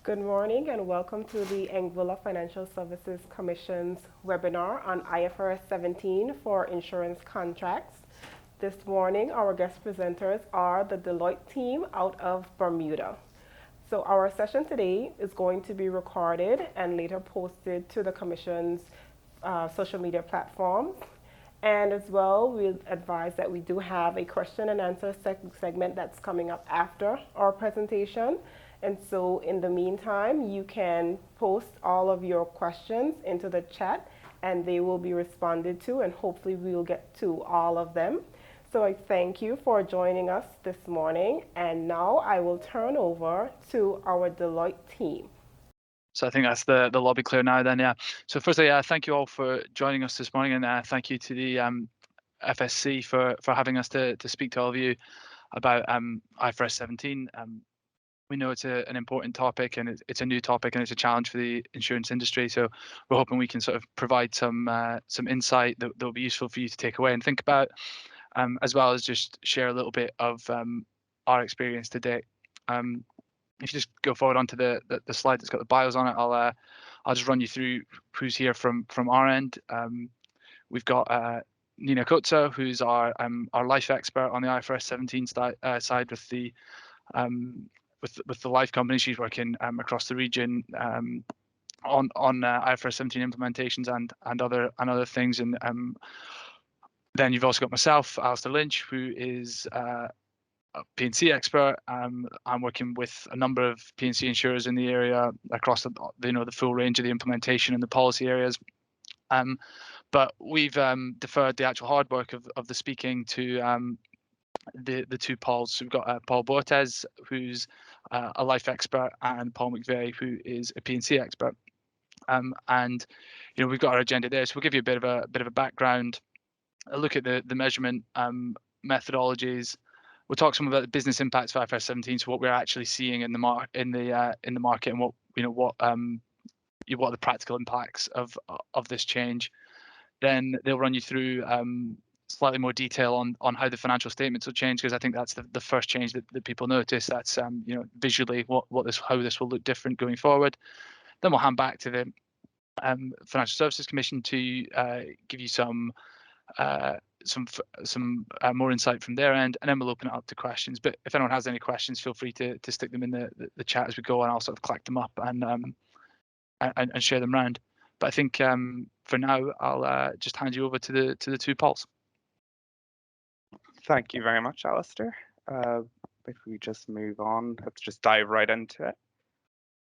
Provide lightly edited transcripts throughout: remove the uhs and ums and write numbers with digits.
Good morning and welcome to the Anguilla Financial Services Commission's webinar on IFRS 17 for insurance contracts. This morning, our guest presenters are the Deloitte team out of Bermuda. So our session today is going to be recorded and later posted to the Commission's social media platforms. And as well, we'll advise that we do have a question and answer segment that's coming up after our presentation. And so in the meantime, you can post all of your questions into the chat and they will be responded to, and hopefully we will get to all of them. So I thank you for joining us this morning. And now I will turn over to our Deloitte team. So I think that's the lobby clear now then, yeah. So firstly, thank you all for joining us this morning, and thank you to the FSC for having us to speak to all of you about IFRS 17. We know it's an important topic, and it's a new topic, and it's a challenge for the insurance industry. So we're hoping we can sort of provide some insight that will be useful for you to take away and think about, as well as just share a little bit of our experience to date. If you just go forward onto the slide that's got the bios on it, I'll just run you through who's here from our end. We've got Nina Kotza, who's our life expert on the IFRS 17 side with the life company. She's working across the region on IFRS 17 implementations and other things. And then you've also got myself, Alistair Lynch, who is a P&C expert. I'm working with a number of P&C insurers in the area across the full range of the implementation and the policy areas. But we've deferred the actual hard work of the speaking to the two Pauls. So we've got Paul Bortez, who's a life expert, and Paul McVeigh, who is a P&C expert. And we've got our agenda there. So we'll give you a bit of a background, a look at the measurement methodologies. We'll talk some about the business impacts of IFRS 17, so what we're actually seeing in the market and what the practical impacts of this change. Then they'll run you through slightly more detail on how the financial statements will change, because I think that's the first change that people notice. That's visually how this will look different going forward. Then we'll hand back to the Financial Services Commission to give you some more insight from their end, and then we'll open it up to questions. But if anyone has any questions, feel free to stick them in the chat as we go, and I'll sort of collect them up and share them around. But I think for now, I'll just hand you over to the two Pauls. Thank you very much, Alistair. If we just move on, let's just dive right into it.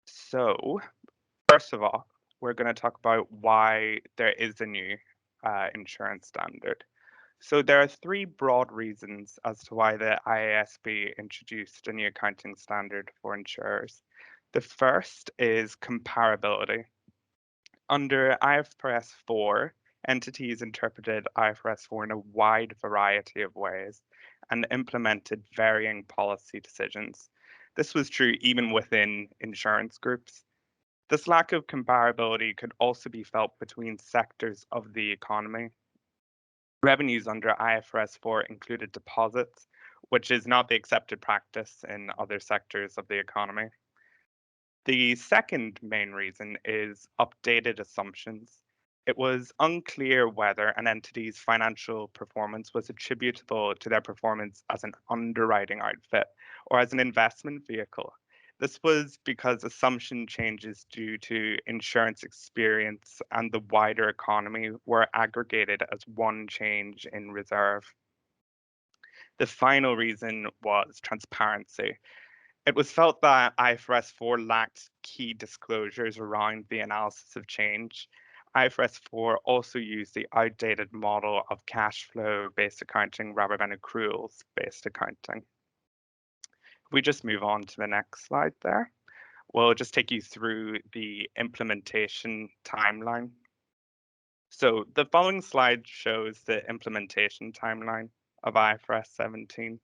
So first of all, we're going to talk about why there is a new insurance standard. So there are three broad reasons as to why the IASB introduced a new accounting standard for insurers. The first is comparability. Under IFRS 4, entities interpreted IFRS 4 in a wide variety of ways and implemented varying policy decisions. This was true even within insurance groups. This lack of comparability could also be felt between sectors of the economy. Revenues under IFRS 4 included deposits, which is not the accepted practice in other sectors of the economy. The second main reason is updated assumptions. It was unclear whether an entity's financial performance was attributable to their performance as an underwriting outfit or as an investment vehicle. This was because assumption changes due to insurance experience and the wider economy were aggregated as one change in reserve. The final reason was transparency. It was felt that IFRS 4 lacked key disclosures around the analysis of change. IFRS 4 also used the outdated model of cash flow-based accounting rather than accruals-based accounting. If we just move on to the next slide there, we'll just take you through the implementation timeline. So the following slide shows the implementation timeline of IFRS 17.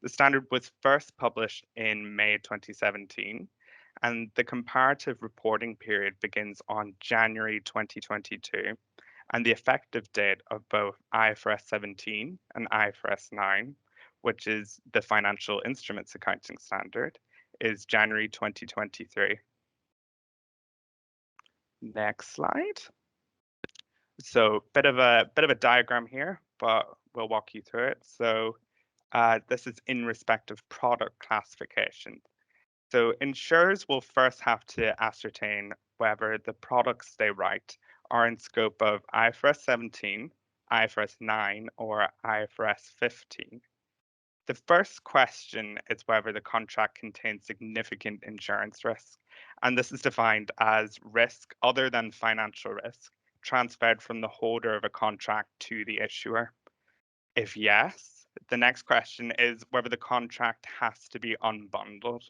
The standard was first published in May 2017, and the comparative reporting period begins on January 2022, and the effective date of both IFRS 17 and IFRS 9, which is the financial instruments accounting standard, is January 2023. Next slide. So bit of a diagram here, but we'll walk you through it. So this is in respect of product classification. So insurers will first have to ascertain whether the products they write are in scope of IFRS 17, IFRS 9, or IFRS 15. The first question is whether the contract contains significant insurance risk, and this is defined as risk other than financial risk transferred from the holder of a contract to the issuer. If yes, the next question is whether the contract has to be unbundled.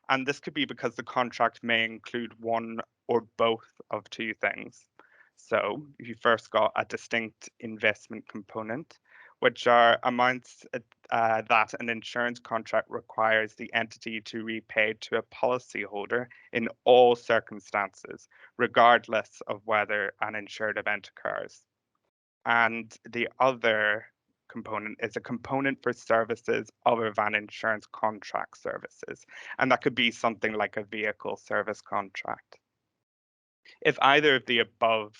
And this could be because the contract may include one or both of two things. So you first got a distinct investment component, which are amounts that an insurance contract requires the entity to repay to a policyholder in all circumstances, regardless of whether an insured event occurs. And the other component is a component for services other than insurance contract services. And that could be something like a vehicle service contract. If either of the above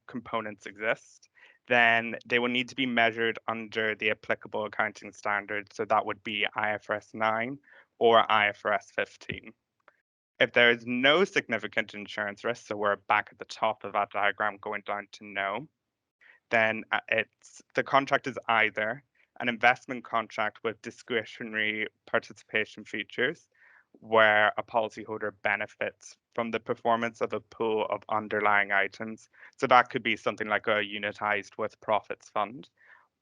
components exist, then they will need to be measured under the applicable accounting standards. So that would be IFRS 9 or IFRS 15. If there is no significant insurance risk, so we're back at the top of that diagram going down to no, then the contract is either an investment contract with discretionary participation features, where a policyholder benefits from the performance of a pool of underlying items. So that could be something like a unitized with profits fund,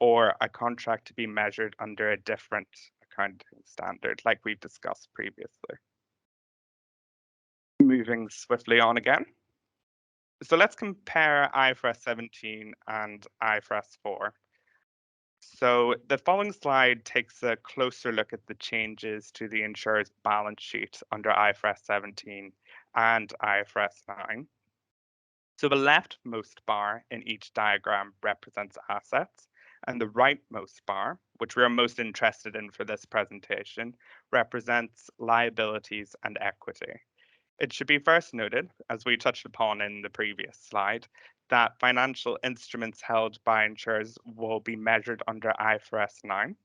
or a contract to be measured under a different accounting standard, like we've discussed previously. Moving swiftly on again. So let's compare IFRS 17 and IFRS 4. So the following slide takes a closer look at the changes to the insurer's balance sheet under IFRS 17 and IFRS 9. So the leftmost bar in each diagram represents assets, and the rightmost bar, which we are most interested in for this presentation, represents liabilities and equity. It should be first noted, as we touched upon in the previous slide, that financial instruments held by insurers will be measured under IFRS 9.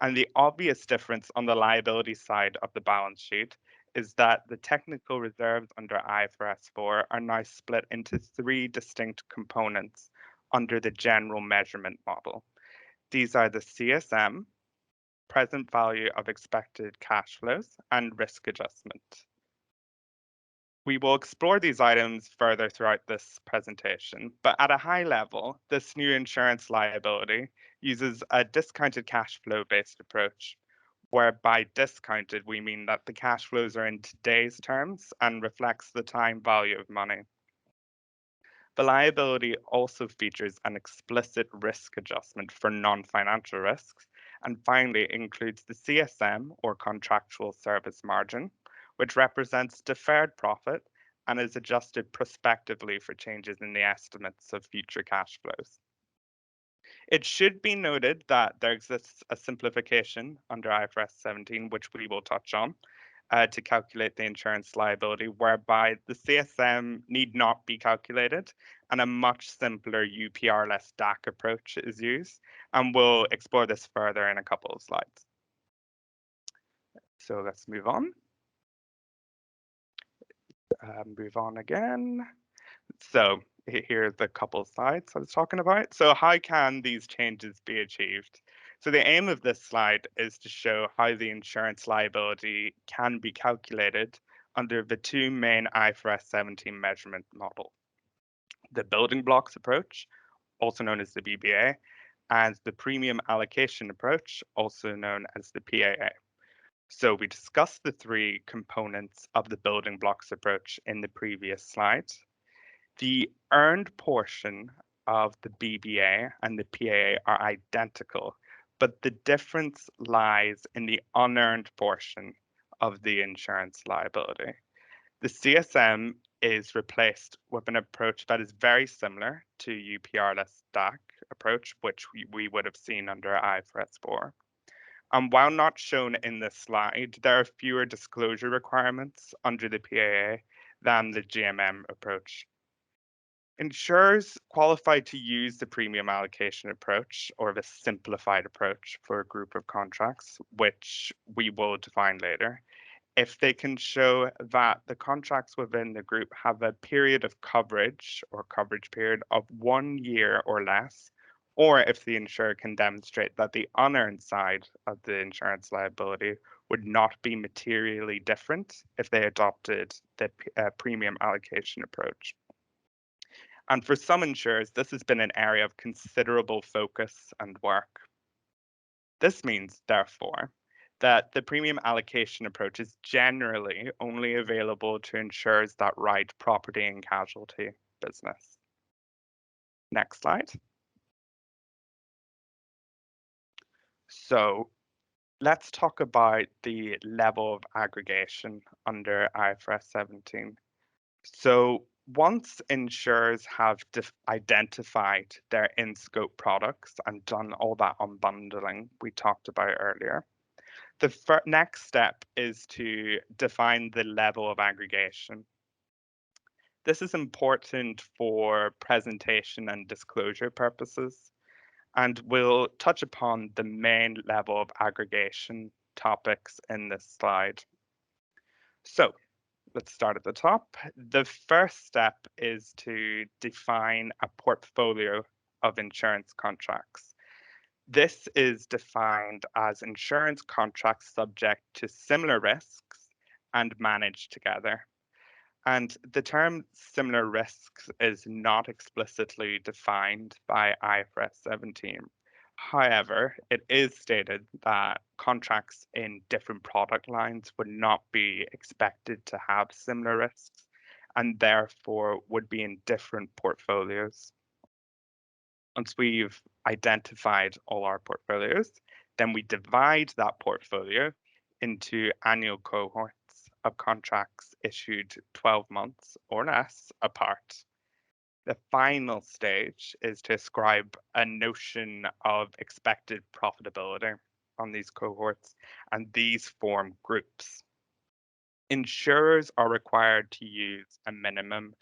And the obvious difference on the liability side of the balance sheet is that the technical reserves under IFRS 4 are now split into three distinct components under the general measurement model. These are the CSM, present value of expected cash flows, and risk adjustment. We will explore these items further throughout this presentation, but at a high level, this new insurance liability uses a discounted cash flow based approach, where by discounted we mean that the cash flows are in today's terms and reflects the time value of money. The liability also features an explicit risk adjustment for non-financial risks, and finally includes the CSM, or contractual service margin, which represents deferred profit and is adjusted prospectively for changes in the estimates of future cash flows. It should be noted that there exists a simplification under IFRS 17, which we will touch on, to calculate the insurance liability, whereby the CSM need not be calculated and a much simpler UPR-less DAC approach is used. And we'll explore this further in a couple of slides. So let's move on. Move on again. So here's the couple slides I was talking about. So how can these changes be achieved? So the aim of this slide is to show how the insurance liability can be calculated under the two main IFRS 17 measurement model: the building blocks approach, also known as the BBA, and the premium allocation approach, also known as the PAA. So we discussed the three components of the building blocks approach in the previous slide. The earned portion of the BBA and the PAA are identical, but the difference lies in the unearned portion of the insurance liability. The CSM is replaced with an approach that is very similar to UPR-less DAC approach, which we would have seen under IFRS 4. And while not shown in this slide, there are fewer disclosure requirements under the PAA than the GMM approach. Insurers qualified to use the premium allocation approach or the simplified approach for a group of contracts, which we will define later, if they can show that the contracts within the group have a period of coverage or coverage period of 1 year or less, or if the insurer can demonstrate that the unearned side of the insurance liability would not be materially different if they adopted the premium allocation approach. And for some insurers, this has been an area of considerable focus and work. This means, therefore, that the premium allocation approach is generally only available to insurers that write property and casualty business. Next slide. So let's talk about the level of aggregation under IFRS 17. So once insurers have identified their in-scope products and done all that unbundling we talked about earlier, the next step is to define the level of aggregation. This is important for presentation and disclosure purposes, and we'll touch upon the main level of aggregation topics in this slide. So let's start at the top. The first step is to define a portfolio of insurance contracts. This is defined as insurance contracts subject to similar risks and managed together. And the term similar risks is not explicitly defined by IFRS 17. However, it is stated that contracts in different product lines would not be expected to have similar risks and therefore would be in different portfolios. Once we've identified all our portfolios, then we divide that portfolio into annual cohorts of contracts issued 12 months or less apart. The final stage is to ascribe a notion of expected profitability on these cohorts, and these form groups. Insurers are required to use a minimum,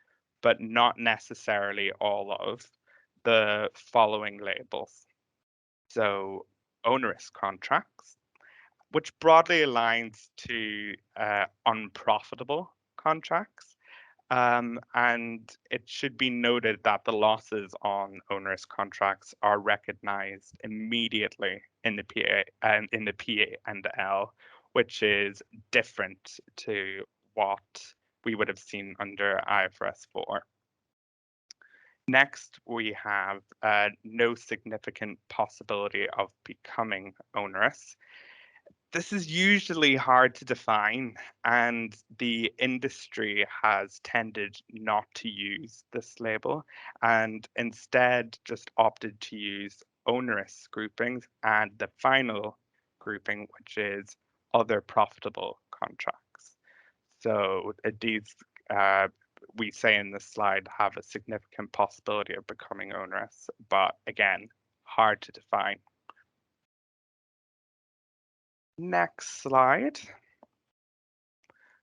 but not necessarily all of, the following labels. So, onerous contracts, which broadly aligns to unprofitable contracts. And it should be noted that the losses on onerous contracts are recognized immediately in the PA and in the PA and the L, which is different to what we would have seen under IFRS 4. Next, we have no significant possibility of becoming onerous. This is usually hard to define, and the industry has tended not to use this label and instead just opted to use onerous groupings and the final grouping, which is other profitable contracts. So these, we say in this slide, have a significant possibility of becoming onerous, but again, hard to define. Next slide.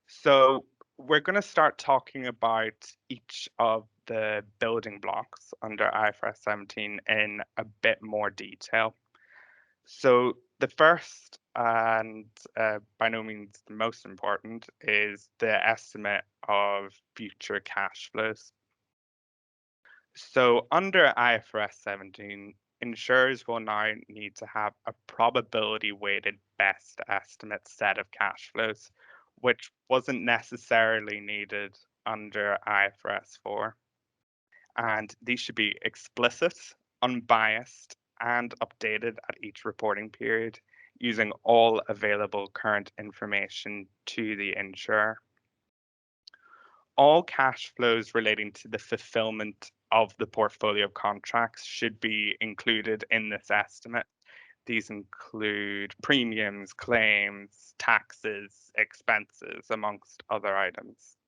So we're going to start talking about each of the building blocks under IFRS 17 in a bit more detail. So the first and by no means the most important is the estimate of future cash flows. So under IFRS 17, insurers will now need to have a probability weighted best estimate set of cash flows, which wasn't necessarily needed under IFRS 4. And these should be explicit, unbiased, and updated at each reporting period using all available current information to the insurer. All cash flows relating to the fulfillment of the portfolio contracts should be included in this estimate. These include premiums, claims, taxes, expenses, amongst other items.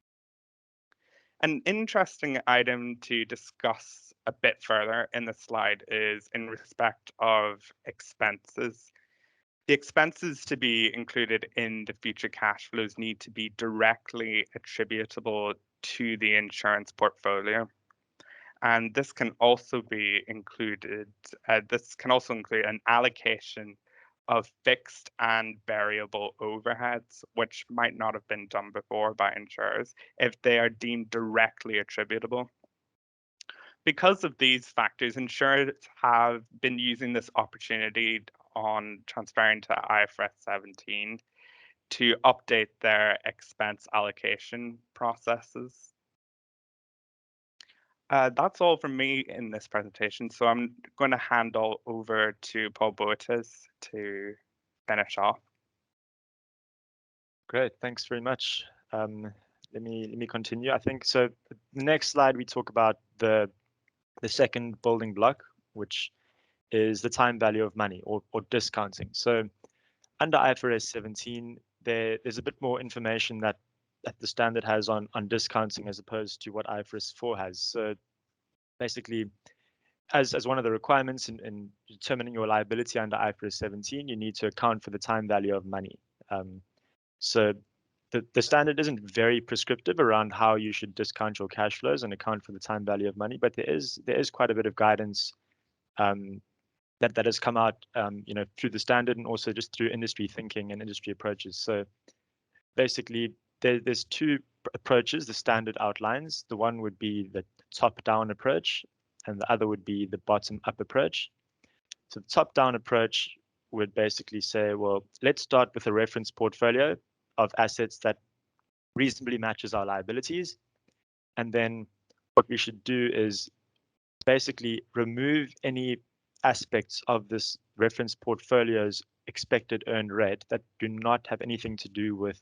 An interesting item to discuss a bit further in the slide is in respect of expenses. The expenses to be included in the future cash flows need to be directly attributable to the insurance portfolio. And this can also be included, this can also include an allocation of fixed and variable overheads, which might not have been done before by insurers if they are deemed directly attributable. Because of these factors, insurers have been using this opportunity on transferring to IFRS 17 to update their expense allocation processes. That's all from me in this presentation, so I'm going to hand all over to Paul Boetis to finish off. Great, thanks very much. Let me continue. I think so. The next slide we talk about the second building block, which is the time value of money or discounting. So under IFRS 17, there's a bit more information that the standard has on discounting as opposed to what IFRS 4 has. So basically, as one of the requirements in determining your liability under IFRS 17, you need to account for the time value of money. So the standard isn't very prescriptive around how you should discount your cash flows and account for the time value of money, but there is quite a bit of guidance that has come out, through the standard and also just through industry thinking and industry approaches. So basically, there's two approaches the standard outlines. The one would be the top-down approach, and the other would be the bottom-up approach. So the top-down approach would basically say, well, let's start with a reference portfolio of assets that reasonably matches our liabilities. And then what we should do is basically remove any aspects of this reference portfolio's expected earned rate that do not have anything to do with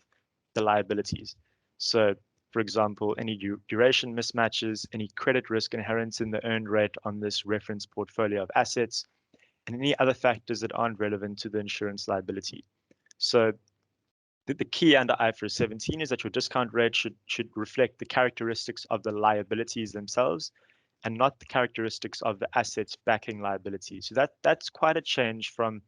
the liabilities. So, for example, any duration mismatches, any credit risk inherent in the earned rate on this reference portfolio of assets, and any other factors that aren't relevant to the insurance liability. So the key under IFRS 17 is that your discount rate should reflect the characteristics of the liabilities themselves and not the characteristics of the assets backing liabilities. So that's quite a change from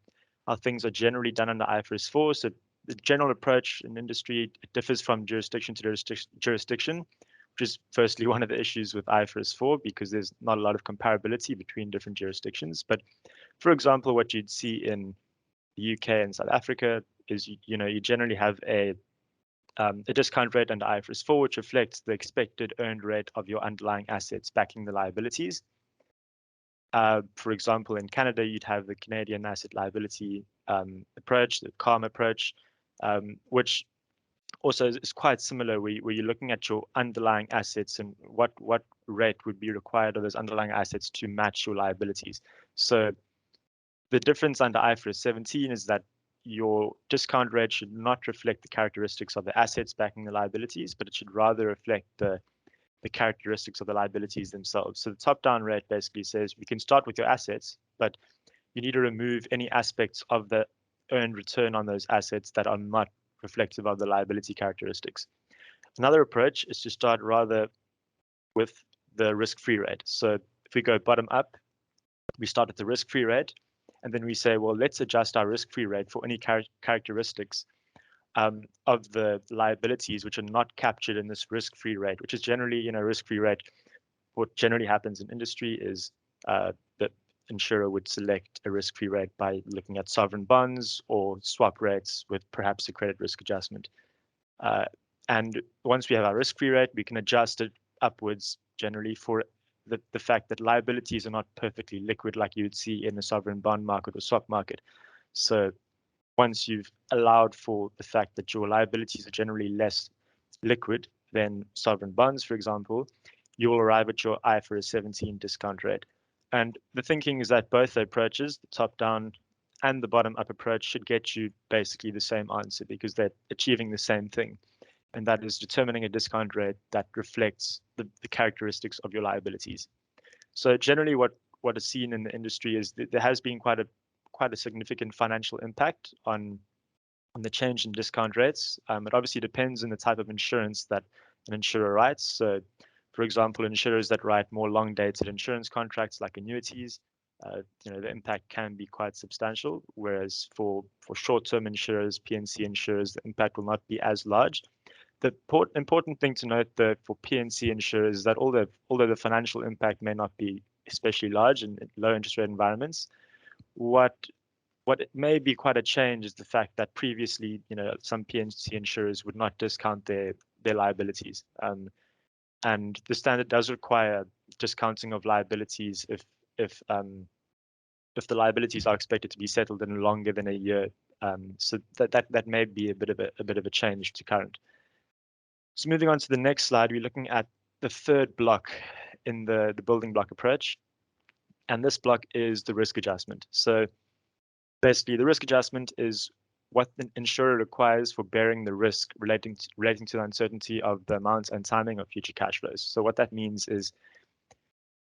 how things are generally done under IFRS 4. So the general approach in industry, it differs from jurisdiction to jurisdiction, which is firstly one of the issues with IFRS 4 because there's not a lot of comparability between different jurisdictions. But for example, what you'd see in the UK and South Africa is you generally have a discount rate under IFRS 4, which reflects the expected earned rate of your underlying assets backing the liabilities. For example, in Canada, you'd have the Canadian asset liability approach, the CALM approach, which also is quite similar, where you're looking at your underlying assets and what rate would be required of those underlying assets to match your liabilities. So the difference under IFRS 17 is that your discount rate should not reflect the characteristics of the assets backing the liabilities, but it should rather reflect the characteristics of the liabilities themselves. So the top-down rate basically says we can start with your assets, but you need to remove any aspects of the earned return on those assets that are not reflective of the liability characteristics. Another approach is to start rather with the risk-free rate. So if we go bottom up, we start at the risk-free rate, and then we say, well, let's adjust our risk-free rate for any characteristics of the liabilities which are not captured in this risk-free rate, which is generally, risk-free rate. What generally happens in industry is the insurer would select a risk-free rate by looking at sovereign bonds or swap rates with perhaps a credit risk adjustment. And once we have our risk-free rate, we can adjust it upwards generally for the fact that liabilities are not perfectly liquid like you would see in the sovereign bond market or swap market. So once you've allowed for the fact that your liabilities are generally less liquid than sovereign bonds, for example, you will arrive at your IFRS 17 discount rate. And the thinking is that both the approaches, the top-down and the bottom-up approach, should get you basically the same answer because they're achieving the same thing. And that is determining a discount rate that reflects the characteristics of your liabilities. So generally what is seen in the industry is that there has been quite a significant financial impact on the change in discount rates. It obviously depends on the type of insurance that an insurer writes. So for example, insurers that write more long-dated insurance contracts like annuities, the impact can be quite substantial, whereas for short-term insurers, P&C insurers, the impact will not be as large. the important thing to note for P&C insurers is that although the financial impact may not be especially large in low interest rate environments, what it may be quite a change is the fact that previously, some P&C insurers would not discount their liabilities. And the standard does require discounting of liabilities if the liabilities are expected to be settled in longer than a year. So that may be a bit of a change to current. So moving on to the next slide, we're looking at the third block in the building block approach, and this block is the risk adjustment. So basically, the risk adjustment is what the insurer requires for bearing the risk relating to the uncertainty of the amount and timing of future cash flows. So what that means is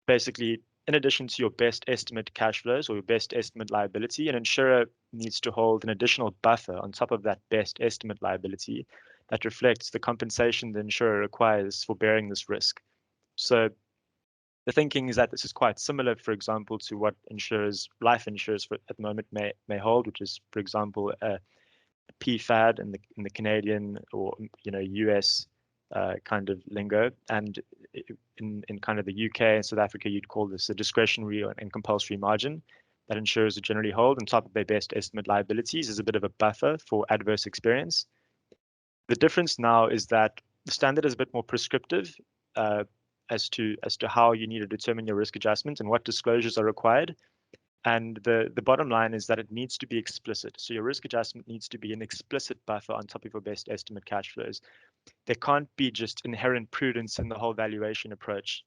basically, in addition to your best estimate cash flows or your best estimate liability, an insurer needs to hold an additional buffer on top of that best estimate liability that reflects the compensation the insurer requires for bearing this risk. So the thinking is that this is quite similar, for example, to what life insurers at the moment may hold, which is, for example, a PFAD in the Canadian or US kind of lingo, and in kind of the UK and South Africa, you'd call this a discretionary and compulsory margin that insurers would generally hold on top of their best estimate liabilities as a bit of a buffer for adverse experience. The difference now is that the standard is a bit more prescriptive as to how you need to determine your risk adjustment and what disclosures are required. And the bottom line is that it needs to be explicit. So your risk adjustment needs to be an explicit buffer on top of your best estimate cash flows. There can't be just inherent prudence in the whole valuation approach.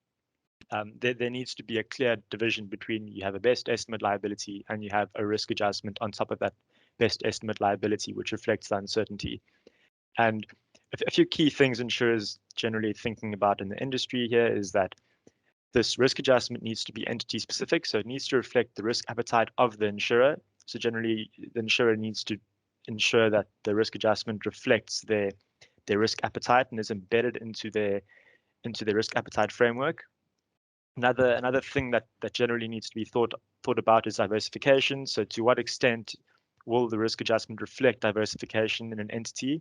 There needs to be a clear division between you have a best estimate liability and you have a risk adjustment on top of that best estimate liability, which reflects the uncertainty. And a few key things insurers generally thinking about in the industry here is that this risk adjustment needs to be entity specific. So it needs to reflect the risk appetite of the insurer. So generally, the insurer needs to ensure that the risk adjustment reflects their risk appetite and is embedded into their risk appetite framework. Another thing that generally needs to be thought about is diversification. So to what extent will the risk adjustment reflect diversification in an entity?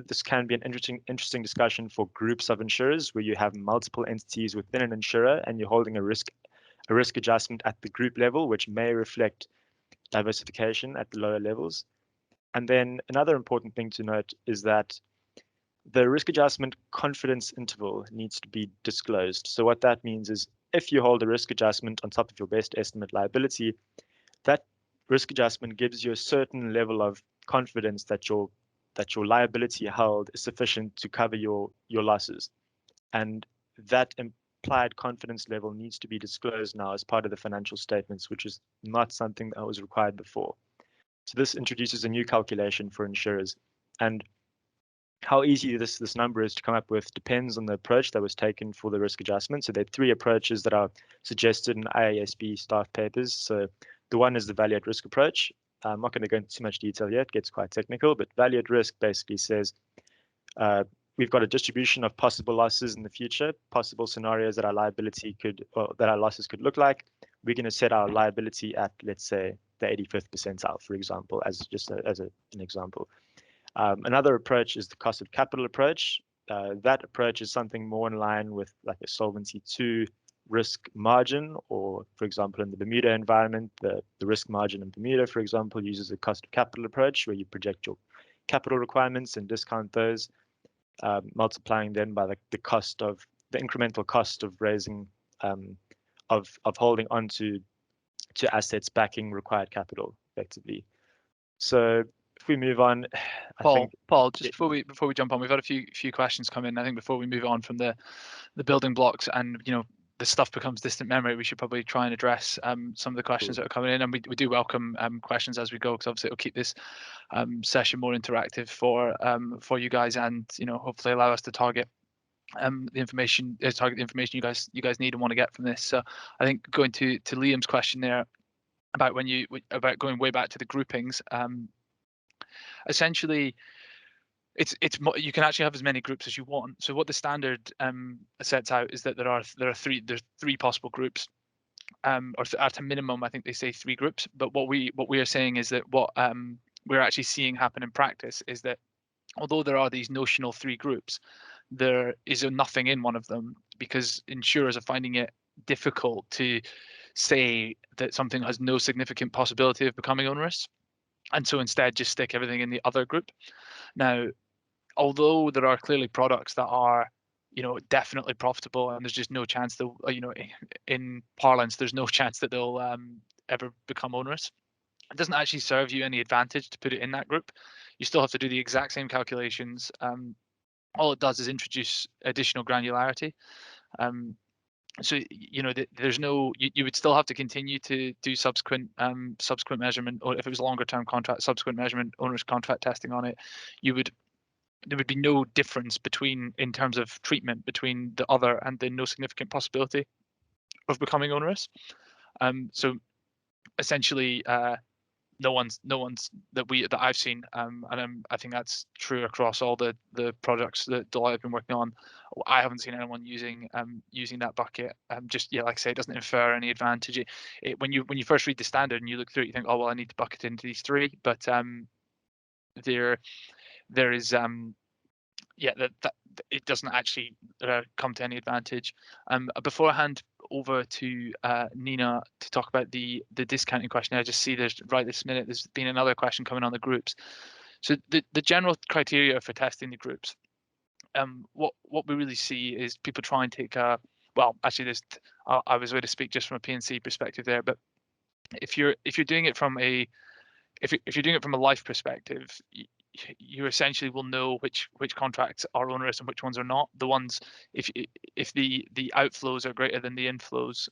This can be an interesting discussion for groups of insurers where you have multiple entities within an insurer and you're holding a risk adjustment at the group level, which may reflect diversification at the lower levels. And then another important thing to note is that the risk adjustment confidence interval needs to be disclosed. So what that means is if you hold a risk adjustment on top of your best estimate liability, that risk adjustment gives you a certain level of confidence that your liability held is sufficient to cover your losses. And that implied confidence level needs to be disclosed now as part of the financial statements, which is not something that was required before. So this introduces a new calculation for insurers. And how easy this number is to come up with depends on the approach that was taken for the risk adjustment. So there are three approaches that are suggested in IASB staff papers. So the one is the value at risk approach. I'm not going to go into too much detail yet, it gets quite technical, but value at risk basically says we've got a distribution of possible losses in the future, possible scenarios that our losses could look like. We're going to set our liability at, let's say, the 85th percentile, for example, as an example. Another approach is the cost of capital approach. That approach is something more in line with like a Solvency II risk margin, or for example, in the Bermuda environment, the risk margin in Bermuda, for example, uses a cost of capital approach where you project your capital requirements and discount those, multiplying then by the incremental cost of raising, of holding on to assets backing required capital effectively. So if we move on, Paul, just before we jump on, we've had a few questions come in. I think before we move on from the building blocks and the stuff becomes distant memory, we should probably try and address some of the questions that are coming in, and we do welcome questions as we go, because obviously it'll keep this session more interactive for you guys, and hopefully allow us to target the information you guys need and want to get from this. So I think going to Liam's question there about about going way back to the groupings, essentially you can actually have as many groups as you want. So what the standard sets out is that there are three possible groups, or at a minimum, I think they say 3 groups. But what we are saying is that what we're actually seeing happen in practice is that although there are these notional 3 groups, there is nothing in one of them, because insurers are finding it difficult to say that something has no significant possibility of becoming onerous, and so instead just stick everything in the other group. Now, although there are clearly products that are, definitely profitable, and there's just no chance they'll, in parlance, there's no chance that they'll ever become onerous. It doesn't actually serve you any advantage to put it in that group. You still have to do the exact same calculations. All it does is introduce additional granularity. So there's no, you would still have to continue to do subsequent measurement, or if it was a longer term contract, subsequent measurement, onerous contract testing on it. There would be no difference in terms of treatment between the other and the no significant possibility of becoming onerous. So essentially, no one's that I've seen, and I think that's true across all the products that Deloitte have been working on. I haven't seen anyone using that bucket. Just like I say, it doesn't infer any advantage. When you first read the standard and you look through it, you think, oh well, I need to bucket into these 3, but there is that it doesn't actually come to any advantage. Before I hand over to Nina to talk about the discounting question, I just see there's right this minute there's been another question coming on the groups. So the general criteria for testing the groups, what we really see is people try and take well, actually there's I was going to speak just from a P&C perspective there, but if you're doing it from a life perspective, you essentially will know which contracts are onerous and which ones are not. The ones, if the outflows are greater than the inflows,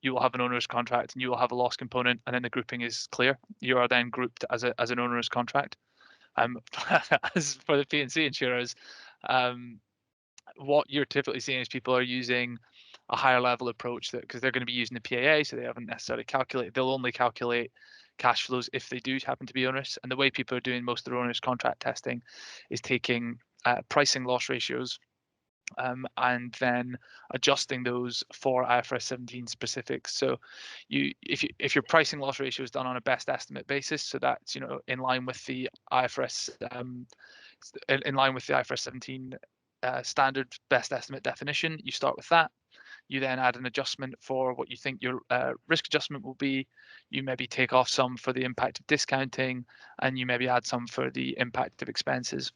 you will have an onerous contract and you will have a loss component, and then the grouping is clear. You are then grouped as an onerous contract. As for the P&C insurers, what you're typically seeing is people are using a higher level approach, that because they're going to be using the PAA, so they haven't necessarily calculated. They'll only calculate cash flows if they do happen to be onerous. And the way people are doing most of their onerous contract testing is taking pricing loss ratios and then adjusting those for IFRS 17 specifics. So if your pricing loss ratio is done on a best estimate basis, so that's in line with the IFRS 17 standard best estimate definition, you start with that. You then add an adjustment for what you think your risk adjustment will be. You maybe take off some for the impact of discounting, and you maybe add some for the impact of expenses.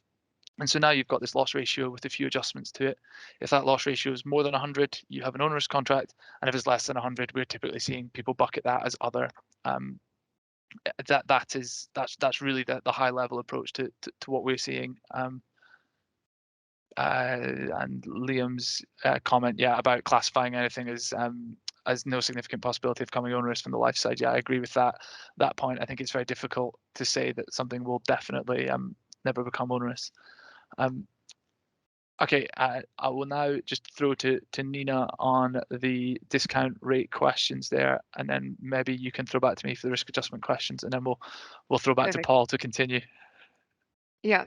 And so now you've got this loss ratio with a few adjustments to it. If that loss ratio is more than 100, you have an onerous contract, and if it's less than 100, we're typically seeing people bucket that as other. That's really the high level approach to what we're seeing. And Liam's comment, about classifying anything as no significant possibility of coming onerous from the life side. I agree with that point. I think it's very difficult to say that something will definitely never become onerous. Okay, I will now just throw to Nina on the discount rate questions there, and then maybe you can throw back to me for the risk adjustment questions, and then we'll throw back Perfect. to Paul to continue. Yeah,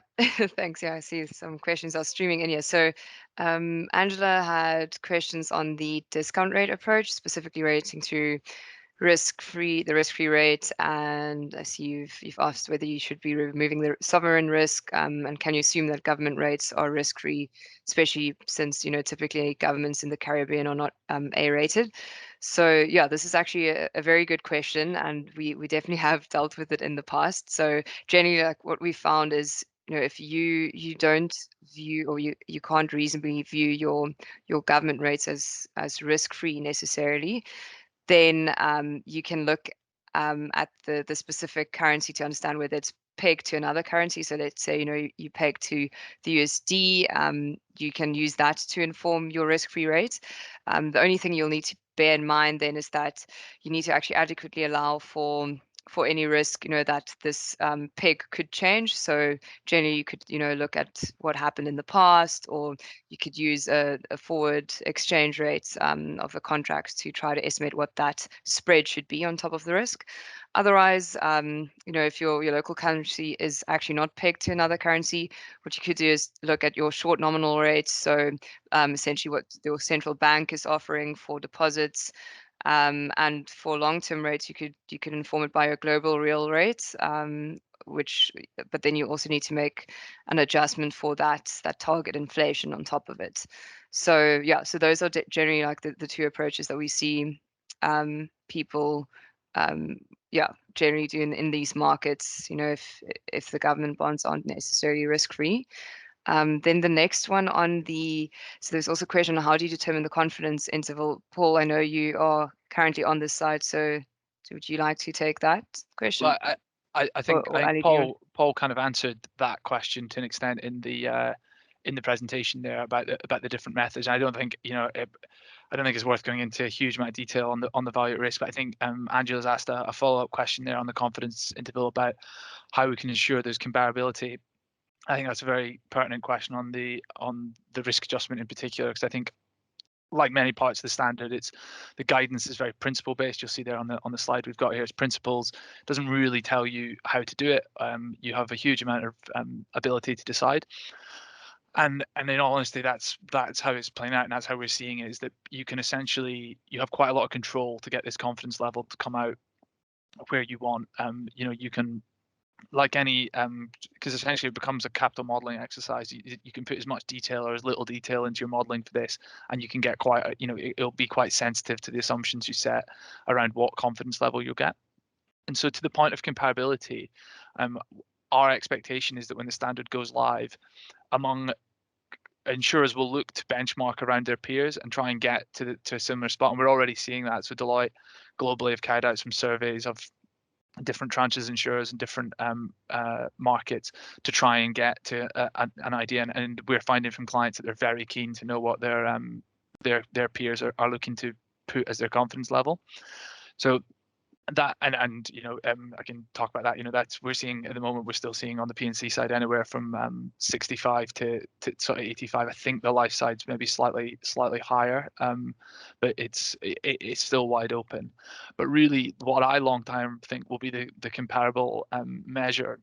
thanks. I see some questions are streaming in here. So Angela had questions on the discount rate approach, specifically relating to the risk-free rate, and I see you've asked whether you should be removing the sovereign risk, and can you assume that government rates are risk-free, especially since typically governments in the Caribbean are not A-rated. So this is actually a very good question, and we definitely have dealt with it in the past. So generally, like what we found is, if you don't view, or you can't reasonably view your government rates as risk-free necessarily, then you can look at the specific currency to understand whether it's pegged to another currency. So let's say you peg to the USD, you can use that to inform your risk-free rate. The only thing you'll need to bear in mind then is that you need to actually adequately allow for any risk, that this peg could change. So generally you could, look at what happened in the past, or you could use a forward exchange rate of a contract to try to estimate what that spread should be on top of the risk. Otherwise, if your local currency is actually not pegged to another currency, what you could do is look at your short nominal rates. So essentially what your central bank is offering for deposits. And for long-term rates, you could inform it by your global real rates, but then you also need to make an adjustment for that target inflation on top of it. So yeah, so those are generally like the two approaches that we see people generally do in these markets, if the government bonds aren't necessarily risk-free. Then the next one so there's also a question on how do you determine the confidence interval? Paul, I know you are currently on this side, so would you like to take that question? Well, I think Ali, do you Paul kind of answered that question to an extent in the presentation there about the different methods. I don't think I don't think it's worth going into a huge amount of detail on the value at risk, but I think Angela's asked a follow-up question there on the confidence interval about how we can ensure there's comparability. I think that's a very pertinent question on the risk adjustment in particular, because I think, like many parts of the standard, the guidance is very principle based. You'll see there on the slide we've got here, it's principles. It doesn't really tell you how to do it. You have a huge amount of ability to decide. And in all honesty, that's how it's playing out, and that's how we're seeing it, is that you can essentially, you have quite a lot of control to get this confidence level to come out where you want. You can, like any, because essentially it becomes a capital modeling exercise. You can put as much detail or as little detail into your modeling for this, and you can get quite, it'll be quite sensitive to the assumptions you set around what confidence level you'll get. And so to the point of comparability, our expectation is that when the standard goes live, insurers will look to benchmark around their peers and try and get to a similar spot. And we're already seeing that. So Deloitte globally have carried out some surveys of different tranches of insurers and different markets to try and get to an idea. And we're finding from clients that they're very keen to know what their peers are looking to put as their confidence level. So that I can talk about that. That's, we're seeing at the moment, we're still seeing on the P&C side anywhere from 65 to sort of 85. I think the life side's maybe slightly higher, but it's still wide open. But really, what I long time think will be the comparable measure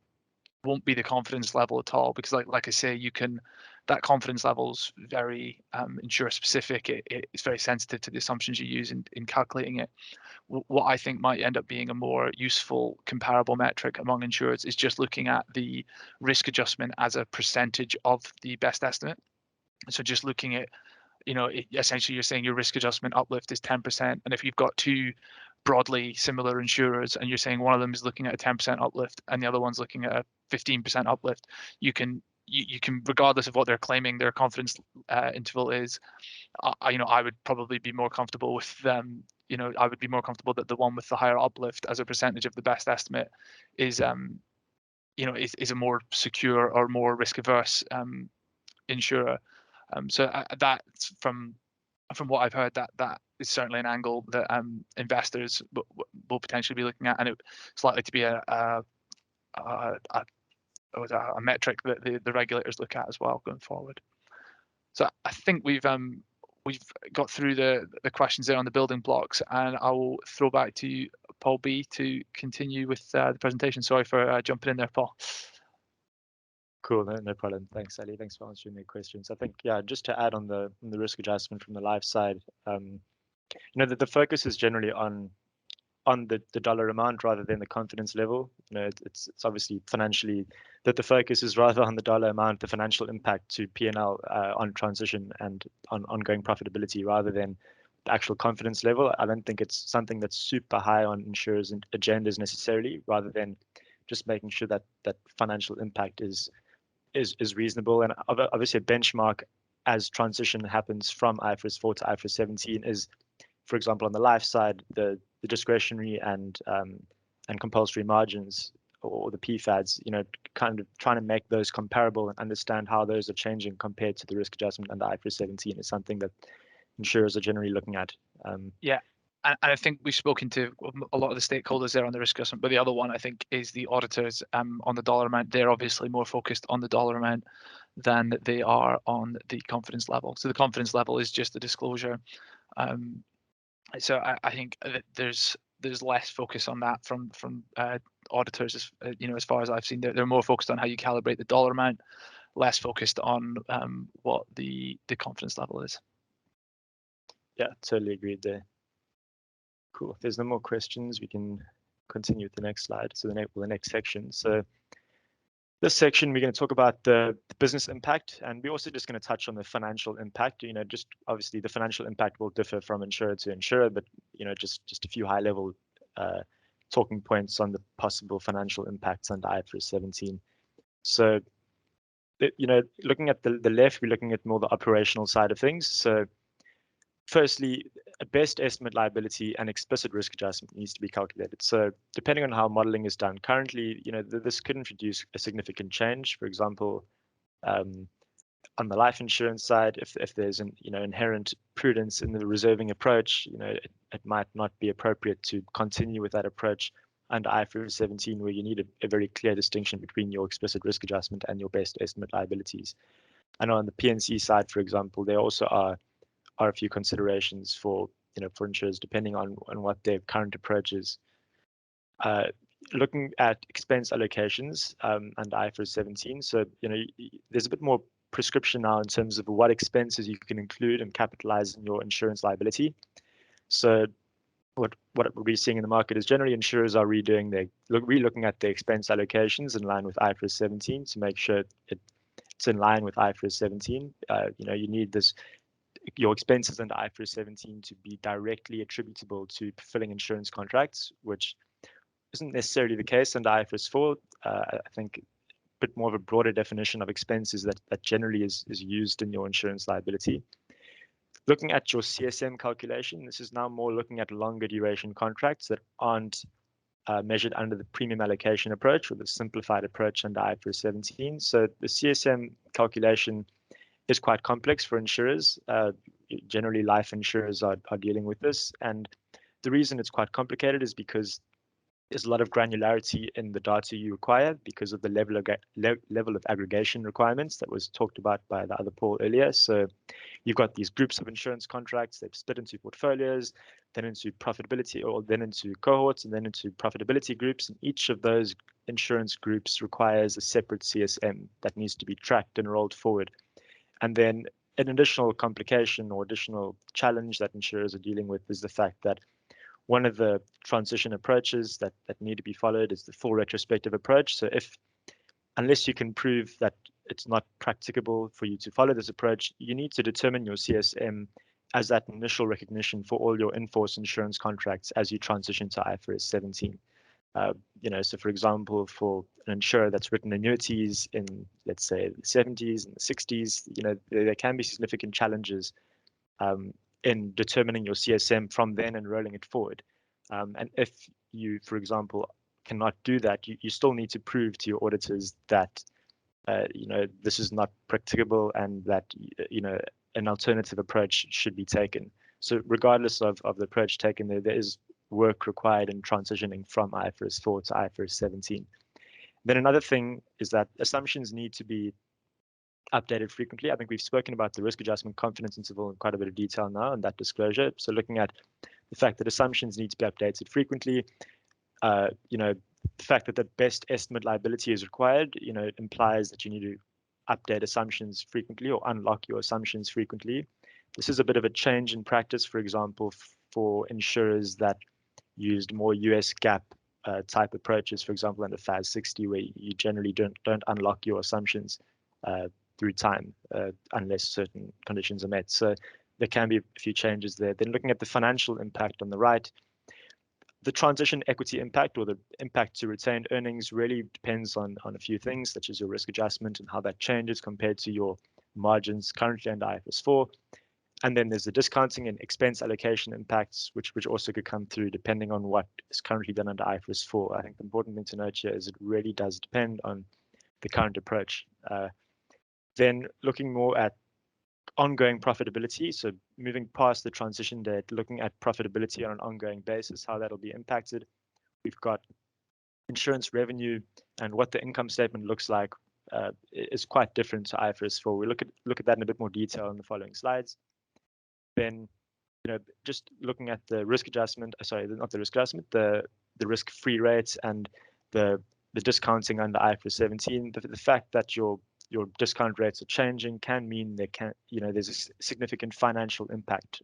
won't be the confidence level at all, because like I say, that confidence level's very insurer specific. It's very sensitive to the assumptions you use in calculating it. What I think might end up being a more useful comparable metric among insurers is just looking at the risk adjustment as a percentage of the best estimate. So just looking at, essentially you're saying your risk adjustment uplift is 10%. And if you've got two broadly similar insurers and you're saying one of them is looking at a 10% uplift and the other one's looking at a 15% uplift, you can, regardless of what they're claiming their confidence interval is, I would probably be more comfortable with them. I would be more comfortable that the one with the higher uplift as a percentage of the best estimate is a more secure or more risk averse insurer. So that's from what I've heard, that is certainly an angle that investors will potentially be looking at, and it's likely to be a metric that the regulators look at as well going forward. So I think we've got through the questions there on the building blocks, and I will throw back to you, Paul B, to continue with the presentation. Sorry for jumping in there, Paul. Cool, no problem. Thanks, Ali. Thanks for answering the questions. I think, just to add on the risk adjustment from the life side, the focus is generally on the dollar amount rather than the confidence level. It's obviously financially that the focus is rather on the dollar amount, the financial impact to P&L on transition and on ongoing profitability rather than the actual confidence level. I don't think it's something that's super high on insurers' agendas necessarily, rather than just making sure that financial impact is reasonable. And obviously a benchmark as transition happens from IFRS 4 to IFRS 17 is, for example, on the life side, the discretionary and compulsory margins, or the PFADs, kind of trying to make those comparable and understand how those are changing compared to the risk adjustment under IFRS 17 is something that insurers are generally looking at. Yeah. And I think we've spoken to a lot of the stakeholders there on the risk adjustment, but the other one I think is the auditors on the dollar amount. They're obviously more focused on the dollar amount than they are on the confidence level. So the confidence level is just a disclosure. So I think that there's less focus on that from auditors, as far as I've seen. They're more focused on how you calibrate the dollar amount, less focused on what the confidence level is. Yeah, totally agreed there. Cool. If there's no more questions, we can continue with the next slide. So the next section. So This section, we're going to talk about the business impact, and we're also just going to touch on the financial impact. Just obviously the financial impact will differ from insurer to insurer, but just a few high-level talking points on the possible financial impacts under IFRS 17. So, looking at the left, we're looking at more the operational side of things. So, firstly, a best estimate liability and explicit risk adjustment needs to be calculated. So depending on how modeling is done currently, this could introduce a significant change. For example, on the life insurance side, if there's an inherent prudence in the reserving approach, it might not be appropriate to continue with that approach under IFRS 17, where you need a very clear distinction between your explicit risk adjustment and your best estimate liabilities. And on the P&C side, for example, there also are a few considerations for insurers depending on what their current approach is. Looking at expense allocations under IFRS 17, so there's a bit more prescription now in terms of what expenses you can include and capitalize in your insurance liability. So what we're seeing in the market is generally insurers are re-looking at their expense allocations in line with IFRS 17 to make sure it's in line with IFRS 17. You need your expenses under IFRS 17 to be directly attributable to fulfilling insurance contracts, which isn't necessarily the case under IFRS 4. I think a bit more of a broader definition of expenses that generally is used in your insurance liability. Looking at your CSM calculation, this is now more looking at longer duration contracts that aren't measured under the premium allocation approach or the simplified approach under IFRS 17. So the CSM calculation is quite complex for insurers. Generally, life insurers are dealing with this. And the reason it's quite complicated is because there's a lot of granularity in the data you require because of the level of aggregation requirements that was talked about by the other Paul earlier. So you've got these groups of insurance contracts, they've split into portfolios, then into profitability, or then into cohorts, and then into profitability groups. And each of those insurance groups requires a separate CSM that needs to be tracked and rolled forward. And then an additional complication or additional challenge that insurers are dealing with is the fact that one of the transition approaches that need to be followed is the full retrospective approach. So unless you can prove that it's not practicable for you to follow this approach, you need to determine your CSM as that initial recognition for all your in-force insurance contracts as you transition to IFRS 17. So for example, for an insurer that's written annuities in, let's say, the 70s and the 60s, there can be significant challenges in determining your CSM from then and rolling it forward. And if you, for example, cannot do that, you still need to prove to your auditors that, this is not practicable and that, an alternative approach should be taken. So regardless of the approach taken, there is work required in transitioning from IFRS 4 to IFRS 17. Then another thing is that assumptions need to be updated frequently. I think we've spoken about the risk adjustment confidence interval in quite a bit of detail now and that disclosure. So looking at the fact that assumptions need to be updated frequently, the fact that the best estimate liability is required, implies that you need to update assumptions frequently or unlock your assumptions frequently. This is a bit of a change in practice, for example, for insurers that used more US GAAP type approaches, for example, under FAS 60, where you generally don't unlock your assumptions through time unless certain conditions are met. So there can be a few changes there. Then looking at the financial impact on the right, the transition equity impact or the impact to retained earnings really depends on a few things, such as your risk adjustment and how that changes compared to your margins currently under IFRS 4. And then there's the discounting and expense allocation impacts, which also could come through depending on what is currently done under IFRS 4. I think the important thing to note here is it really does depend on the current approach. Then looking more at ongoing profitability, so moving past the transition date, looking at profitability on an ongoing basis, how that'll be impacted. We've got insurance revenue and what the income statement looks like is quite different to IFRS 4. We look at that in a bit more detail in the following slides. Then, just looking at the risk adjustment, not the risk adjustment, the risk-free rates and the discounting under IFRS 17, the fact that your discount rates are changing can mean there's a significant financial impact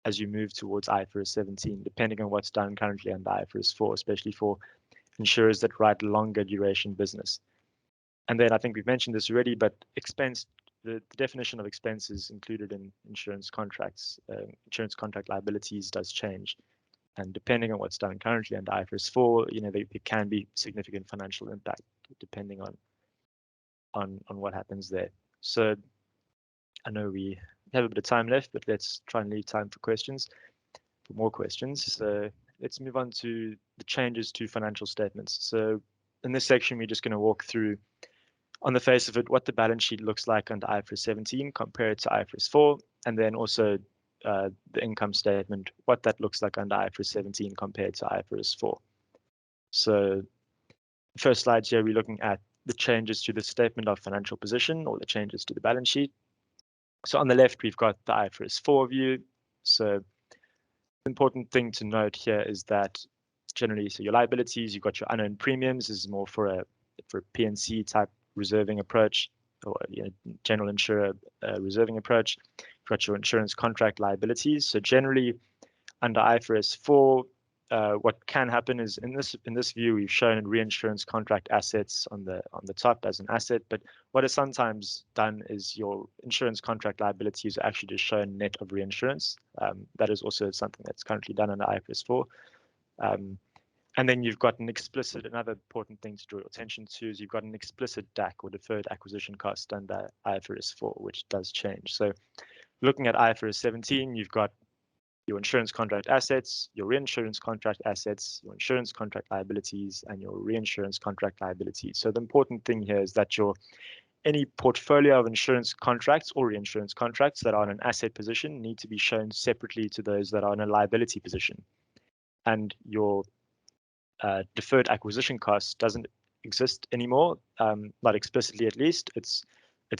as you move towards IFRS 17, depending on what's done currently under IFRS 4, especially for insurers that write longer duration business. And then I think we've mentioned this already, but the definition of expense is included in insurance contracts. Insurance contract liabilities does change. And depending on what's done currently under IFRS 4, there can be significant financial impact depending on what happens there. So I know we have a bit of time left, but let's try and leave time for more questions. So let's move on to the changes to financial statements. So in this section, we're just going to walk through, on the face of it, what the balance sheet looks like under IFRS 17 compared to IFRS 4, and then also the income statement, what that looks like under IFRS 17 compared to IFRS 4. So the first slide here, we're looking at the changes to the statement of financial position, or the changes to the balance sheet. So on the left, we've got the IFRS 4 view. So the important thing to note here is that generally, so your liabilities, you've got your unearned premiums. This is more for a P&C type reserving approach, or general insurer reserving approach. You've got your insurance contract liabilities. So generally, under IFRS 4, what can happen is in this view, we've shown reinsurance contract assets on the top as an asset, but what is sometimes done is your insurance contract liabilities are actually just shown net of reinsurance. That is also something that's currently done under IFRS 4. And then you've got another important thing to draw your attention to is you've got an explicit DAC, or deferred acquisition cost, under IFRS 4, which does change. So looking at IFRS 17, you've got your insurance contract assets, your reinsurance contract assets, your insurance contract liabilities, and your reinsurance contract liabilities. So the important thing here is that any portfolio of insurance contracts or reinsurance contracts that are in an asset position need to be shown separately to those that are in a liability position. And your deferred acquisition cost doesn't exist anymore, not explicitly at least. It's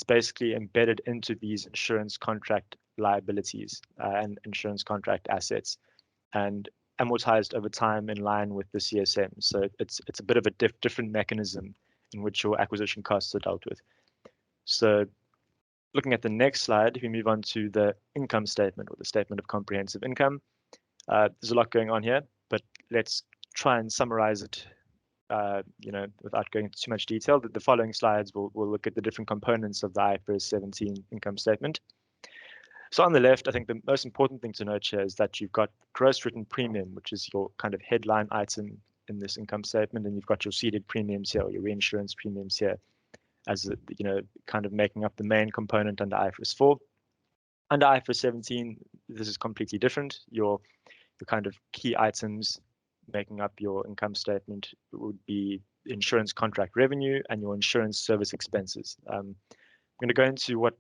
basically embedded into these insurance contract liabilities and insurance contract assets, and amortized over time in line with the CSM. So it's a bit of a different mechanism in which your acquisition costs are dealt with. So looking at the next slide, if we move on to the income statement, or the statement of comprehensive income, there's a lot going on here, but let's try and summarize it, without going into too much detail. The following slides will look at the different components of the IFRS 17 income statement. So on the left, I think the most important thing to note here is that you've got gross written premium, which is your kind of headline item in this income statement, and you've got your ceded premiums here, or your reinsurance premiums here, as kind of making up the main component under IFRS 4. Under IFRS 17, this is completely different. Your kind of key items making up your income statement would be insurance contract revenue and your insurance service expenses. I'm going to go into what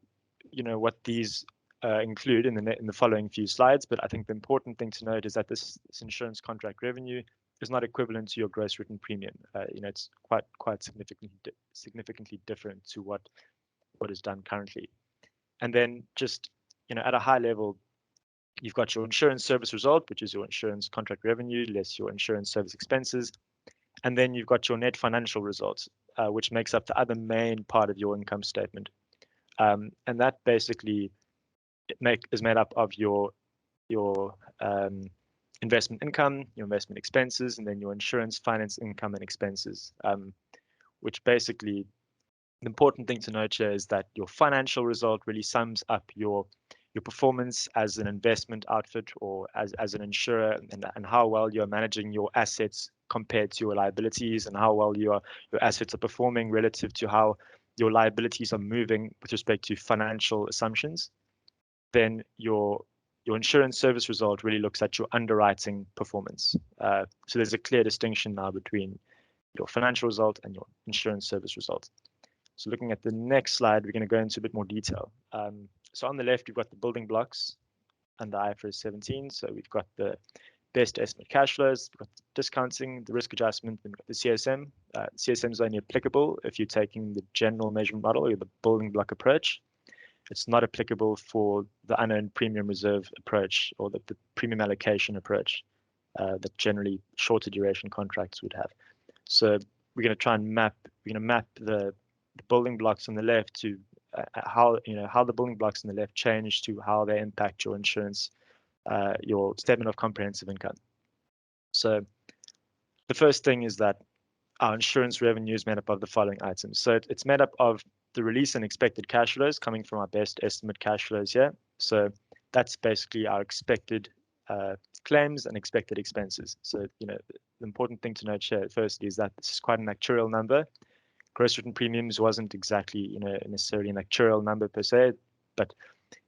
these include in the following few slides, but I think the important thing to note is that this insurance contract revenue is not equivalent to your gross written premium. It's quite significantly different to what is done currently. And then just at a high level, you've got your insurance service result, which is your insurance contract revenue less your insurance service expenses. And then you've got your net financial results, which makes up the other main part of your income statement. And that basically is made up of your investment income, your investment expenses, and then your insurance finance income and expenses, which basically, the important thing to note here is that your financial result really sums up your performance as an investment outfit, or as an insurer, and how well you're managing your assets compared to your liabilities, and how well your assets are performing relative to how your liabilities are moving with respect to financial assumptions. Then your insurance service result really looks at your underwriting performance. So there's a clear distinction now between your financial result and your insurance service result. So looking at the next slide, we're going to go into a bit more detail. So on the left, we've got the building blocks under IFRS 17. So we've got the best estimate cash flows, we've got the discounting, the risk adjustment, and we've got the CSM. CSM is only applicable if you're taking the general measurement model, or the building block approach. It's not applicable for the unearned premium reserve approach, or the premium allocation approach that generally shorter duration contracts would have. So we're going to try and map the building blocks on the left to how the building blocks on the left change to how they impact your insurance, your statement of comprehensive income. So the first thing is that our insurance revenue is made up of the following items. So it's made up of the release and expected cash flows coming from our best estimate cash flows here. So that's basically our expected claims and expected expenses. So, the important thing to note here firstly is that this is quite an actuarial number. Gross written premiums wasn't exactly, necessarily an actuarial number per se, but,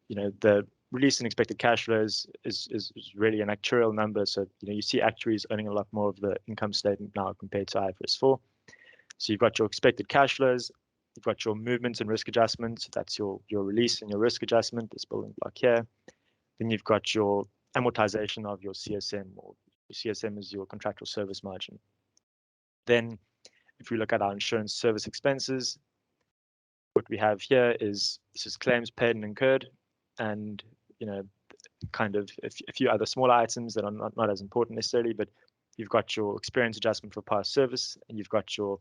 the release and expected cash flows is really an actuarial number. So, you see actuaries owning a lot more of the income statement now compared to IFRS 4. So you've got your expected cash flows, you've got your movements and risk adjustments. That's your release and your risk adjustment, this building block here. Then you've got your amortization of your CSM, or your CSM is your contractual service margin. Then if we look at our insurance service expenses, what we have here is this is claims paid and incurred, and kind of a few other smaller items that are not as important necessarily, but you've got your experience adjustment for past service, and you've got your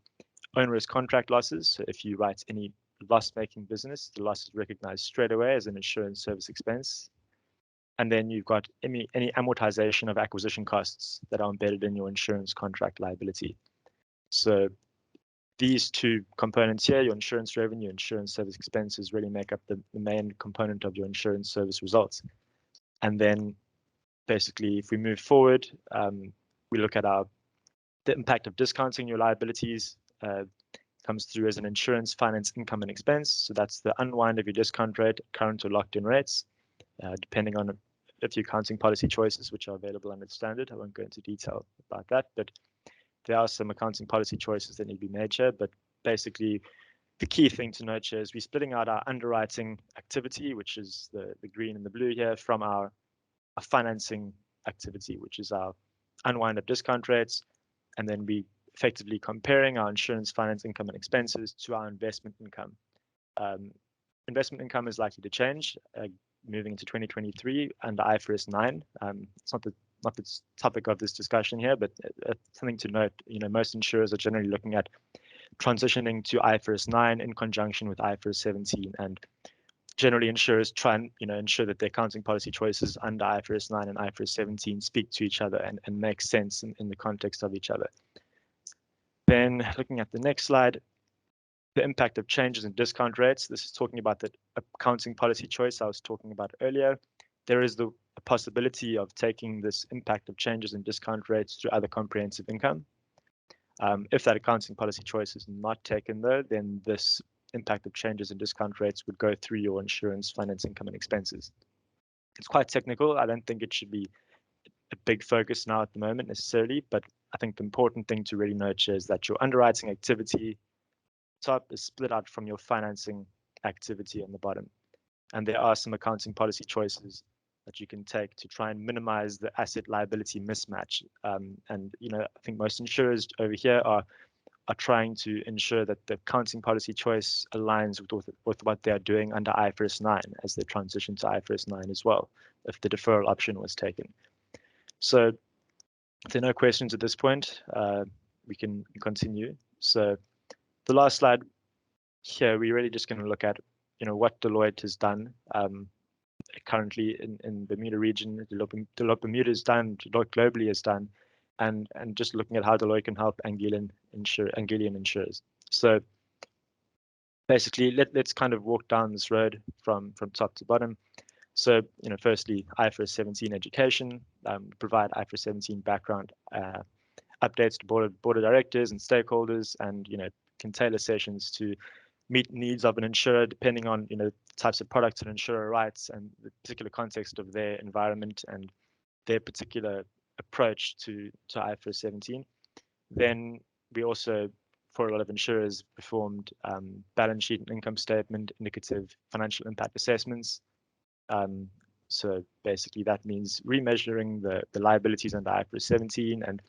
onerous contract losses. So if you write any loss-making business, the loss is recognized straight away as an insurance service expense. And then you've got any amortization of acquisition costs that are embedded in your insurance contract liability. So these two components here, your insurance revenue, insurance service expenses, really make up the main component of your insurance service results. And then basically, if we move forward, we look at the impact of discounting your liabilities. Comes through as an insurance finance income and expense. So that's the unwind of your discount rate, current or locked in rates, depending on a few accounting policy choices which are available under the standard. I won't go into detail about that, but there are some accounting policy choices that need to be made here. But basically, the key thing to note here is we're splitting out our underwriting activity, which is the green and the blue here, from our financing activity, which is our unwind of discount rates. And then we effectively comparing our insurance finance income and expenses to our investment income. Investment income is likely to change moving into 2023 under IFRS 9. It's not the topic of this discussion here, but something to note. Most insurers are generally looking at transitioning to IFRS 9 in conjunction with IFRS 17, and generally insurers try and ensure that their accounting policy choices under IFRS 9 and IFRS 17 speak to each other and make sense in the context of each other. Then looking at the next slide, the impact of changes in discount rates. This is talking about the accounting policy choice I was talking about earlier. There is the possibility of taking this impact of changes in discount rates through other comprehensive income. If that accounting policy choice is not taken though, then this impact of changes in discount rates would go through your insurance finance income and expenses. It's quite technical. I don't think it should be a big focus now at the moment necessarily, but I think the important thing to really note is that your underwriting activity top is split out from your financing activity on the bottom. And there are some accounting policy choices that you can take to try and minimize the asset liability mismatch. And I think most insurers over here are trying to ensure that the accounting policy choice aligns with what they are doing under IFRS 9 as they transition to IFRS 9 as well, if the deferral option was taken. So if there are no questions at this point, we can continue. So the last slide here, we're really just going to look at, what Deloitte has done currently in Bermuda region, Deloitte Bermuda has done, Deloitte globally has done, and just looking at how Deloitte can help Anguillian insurers. So basically, let's kind of walk down this road from top to bottom. So, firstly, IFRS 17 education, provide IFRS 17 background updates to board of directors and stakeholders, and can tailor sessions to meet needs of an insurer depending on types of products an insurer writes and the particular context of their environment and their particular approach to IFRS 17. Then we also, for a lot of insurers, performed balance sheet and income statement indicative financial impact assessments. So basically that means remeasuring the liabilities under IFRS 17 and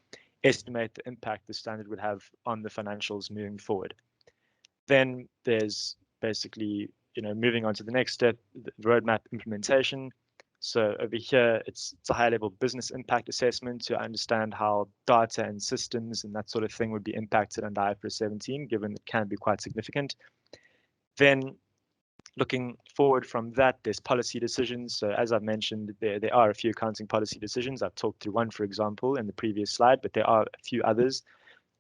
estimate the impact the standard would have on the financials moving forward. Then there's basically, moving on to the next step, the roadmap implementation. So over here, it's a high-level business impact assessment to understand how data and systems and that sort of thing would be impacted under IFRS 17, given it can be quite significant. Then looking forward from that, there's policy decisions. So as I've mentioned, there are a few accounting policy decisions. I've talked through one, for example, in the previous slide, but there are a few others.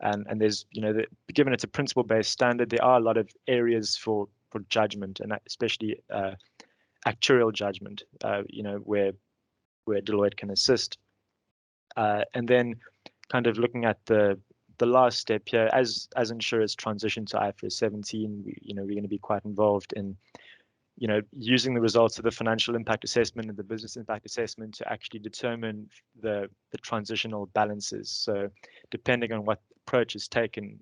And there's, given it's a principle-based standard, there are a lot of areas for judgment, and especially actuarial judgment, where Deloitte can assist. And then kind of looking at the last step here, as insurers transition to IFRS 17, we're going to be quite involved in using the results of the financial impact assessment and the business impact assessment to actually determine the transitional balances. So depending on what approach is taken,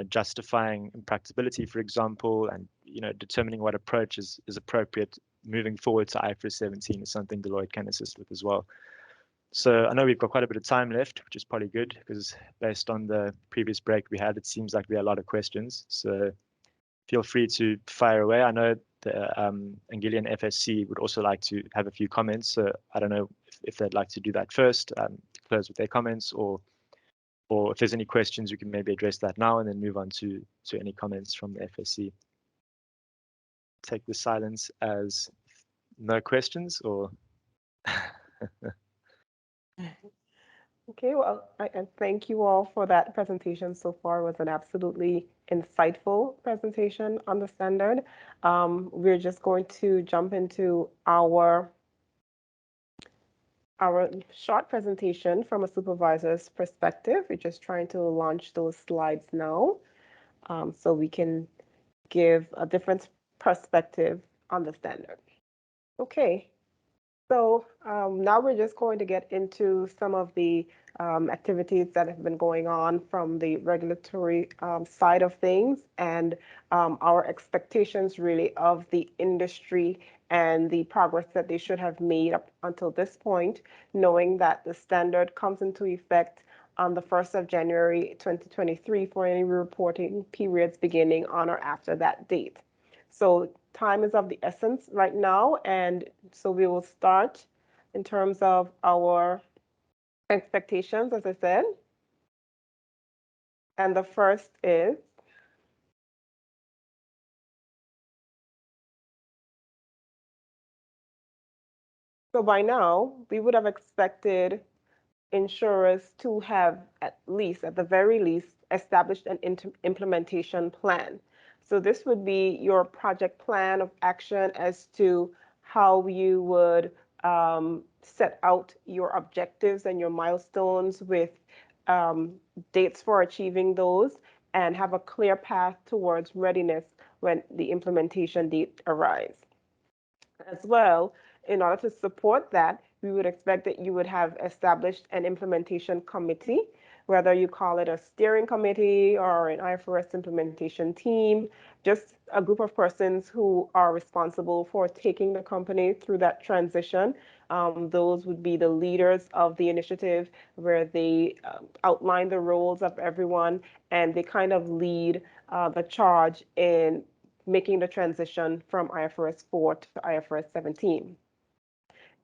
justifying impracticability, for example, and determining what approach is appropriate moving forward to IFRS 17 is something Deloitte can assist with as well. So I know we've got quite a bit of time left, which is probably good, because based on the previous break we had, it seems like we had a lot of questions. So feel free to fire away. I know the Anguilla and FSC would also like to have a few comments. So I don't know if they'd like to do that first, close with their comments, or if there's any questions, we can maybe address that now and then move on to any comments from the FSC. Take the silence as no questions, or Okay, well, I thank you all for that presentation so far. It was an absolutely insightful presentation on the standard. We're just going to jump into our short presentation from a supervisor's perspective. We're just trying to launch those slides now, so we can give a different perspective on the standard. Okay. So now we're just going to get into some of the activities that have been going on from the regulatory side of things, and our expectations really of the industry and the progress that they should have made up until this point, knowing that the standard comes into effect on the 1st of January 2023 for any reporting periods beginning on or after that date. So time is of the essence right now, and so we will start in terms of our expectations, as I said. And the first is so by now we would have expected insurers to have at the very least, established an implementation plan. So this would be your project plan of action as to how you would set out your objectives and your milestones with dates for achieving those, and have a clear path towards readiness when the implementation date arrives. As well, in order to support that, we would expect that you would have established an implementation committee, whether you call it a steering committee or an IFRS implementation team, just a group of persons who are responsible for taking the company through that transition. Those would be the leaders of the initiative, where they outline the roles of everyone, and they kind of lead the charge in making the transition from IFRS 4 to IFRS 17.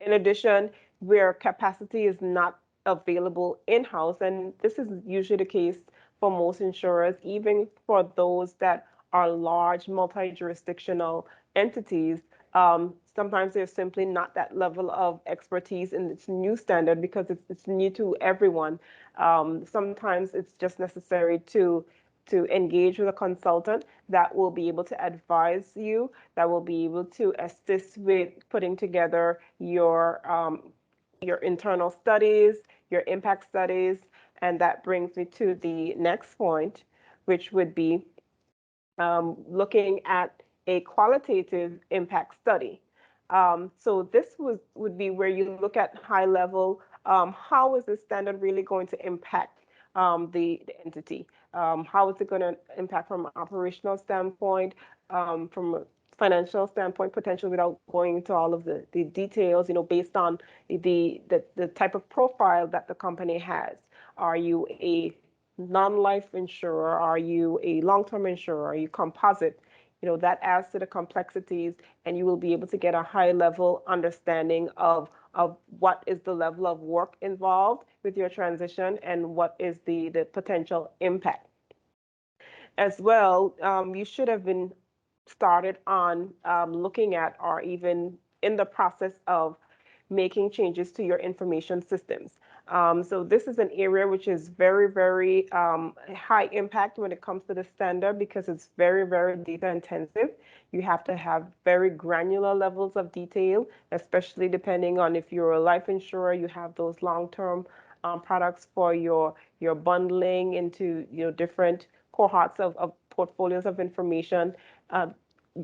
In addition, where capacity is not available in-house, and this is usually the case for most insurers, even for those that are large multi-jurisdictional entities, sometimes there's simply not that level of expertise in this new standard because it's new to everyone. Sometimes it's just necessary to engage with a consultant that will be able to advise you, that will be able to assist with putting together your internal studies, your impact studies. And that brings me to the next point, which would be looking at a qualitative impact study. So this would be where you look at high level, how is this standard really going to impact the entity? How is it going to impact from an operational standpoint, from a financial standpoint, potentially, without going into all of the details, based on the type of profile that the company has. Are you a non-life insurer? Are you a long-term insurer? Are you composite? That adds to the complexities, and you will be able to get a high level understanding of what is the level of work involved with your transition and what is the potential impact. As well, you should have been started on looking at, or even in the process of making changes to your information systems. So this is an area which is very, very high impact when it comes to the standard because it's very, very data intensive. You have to have very granular levels of detail, especially depending on if you're a life insurer, you have those long-term products for your bundling into different cohorts of portfolios of information.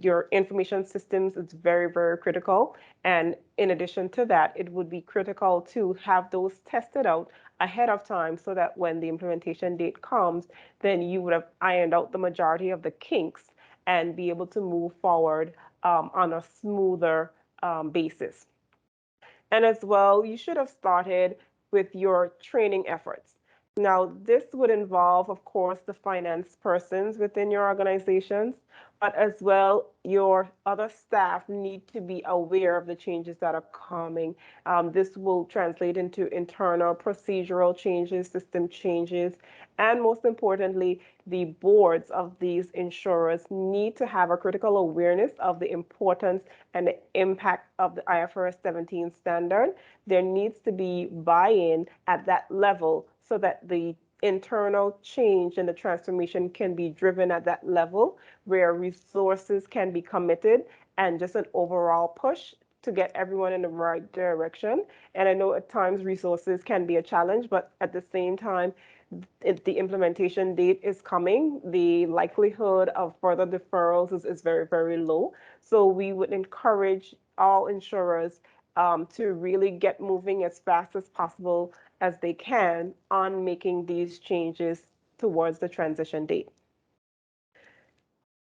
Your information systems is very, very critical. And in addition to that, it would be critical to have those tested out ahead of time so that when the implementation date comes, then you would have ironed out the majority of the kinks and be able to move forward on a smoother basis. And as well, you should have started with your training efforts. Now, this would involve, of course, the finance persons within your organizations, but as well, your other staff need to be aware of the changes that are coming. This will translate into internal procedural changes, system changes, and most importantly, the boards of these insurers need to have a critical awareness of the importance and the impact of the IFRS 17 standard. There needs to be buy-in at that level so that the internal change and the transformation can be driven at that level where resources can be committed and just an overall push to get everyone in the right direction. And I know at times resources can be a challenge, but at the same time, if the implementation date is coming, the likelihood of further deferrals is very, very low. So we would encourage all insurers to really get moving as fast as possible as they can on making these changes towards the transition date.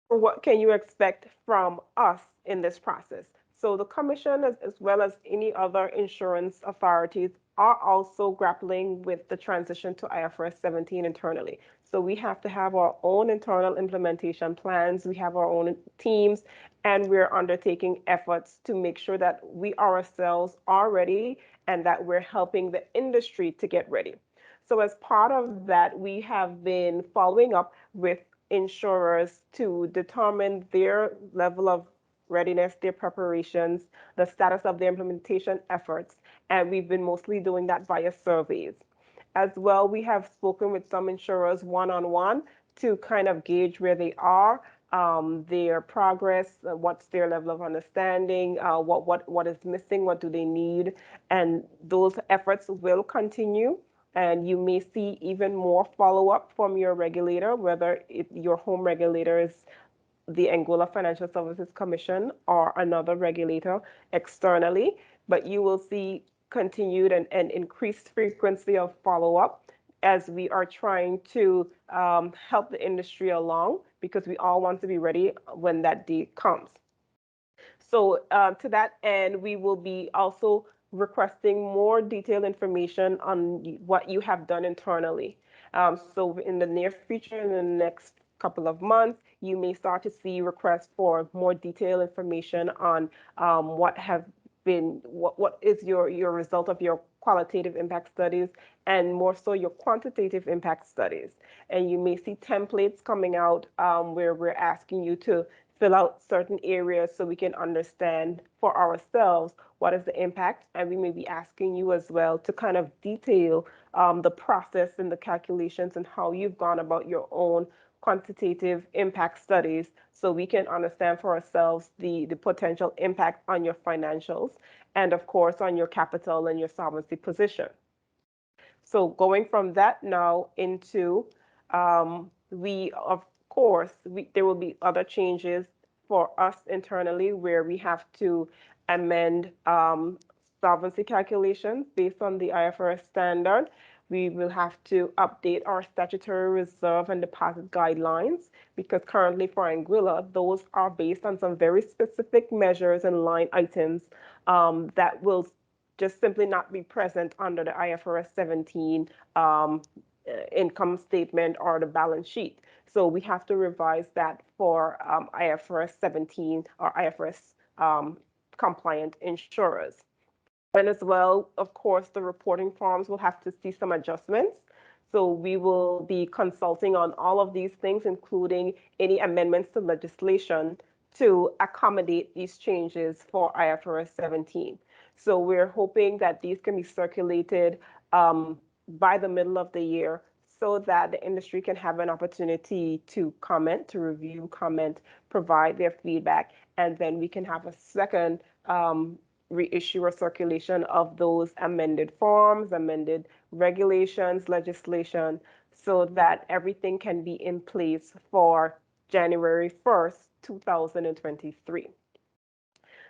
What can you expect from us in this process? So the Commission, as well as any other insurance authorities, are also grappling with the transition to IFRS 17 internally. So we have to have our own internal implementation plans, we have our own teams, and we're undertaking efforts to make sure that we ourselves are ready and that we're helping the industry to get ready. So as part of that, we have been following up with insurers to determine their level of readiness, their preparations, the status of their implementation efforts, and we've been mostly doing that via surveys. As well, we have spoken with some insurers one-on-one to kind of gauge where they are, their progress, what's their level of understanding, what is missing, what do they need, and those efforts will continue. And you may see even more follow-up from your regulator, whether your home regulator is the Anguilla Financial Services Commission or another regulator externally, but you will see continued and increased frequency of follow-up as we are trying to help the industry along because we all want to be ready when that day comes. So to that end, we will be also requesting more detailed information on what you have done internally. So in the near future, in the next couple of months, you may start to see requests for more detailed information on what is your result of your qualitative impact studies and more so your quantitative impact studies. And you may see templates coming out where we're asking you to fill out certain areas so we can understand for ourselves what is the impact, and we may be asking you as well to kind of detail the process and the calculations and how you've gone about your own quantitative impact studies so we can understand for ourselves the potential impact on your financials and of course on your capital and your solvency position. So going from that now into there will be other changes for us internally where we have to amend solvency calculations based on the IFRS standard. We will have to update our statutory reserve and deposit guidelines because currently for Anguilla, those are based on some very specific measures and line items that will just simply not be present under the IFRS 17 income statement or the balance sheet. So we have to revise that for IFRS 17 or IFRS compliant insurers. And as well, of course, the reporting forms will have to see some adjustments. So we will be consulting on all of these things, including any amendments to legislation to accommodate these changes for IFRS 17. So we're hoping that these can be circulated by the middle of the year, so that the industry can have an opportunity to comment, to review, comment, provide their feedback, and then we can have a second reissue or circulation of those amended forms, amended regulations, legislation, so that everything can be in place for January 1st, 2023.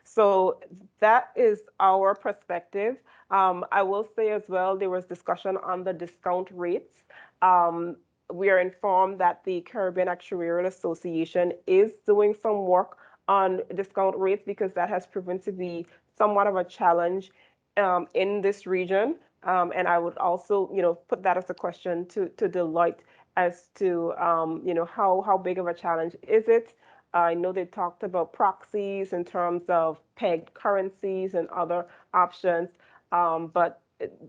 So that is our perspective. I will say as well, there was discussion on the discount rates. We are informed that the Caribbean Actuarial Association is doing some work on discount rates, because that has proven to be somewhat of a challenge in this region. And I would also, put that as a question to Deloitte as to, how big of a challenge is it? I know they talked about proxies in terms of pegged currencies and other options, but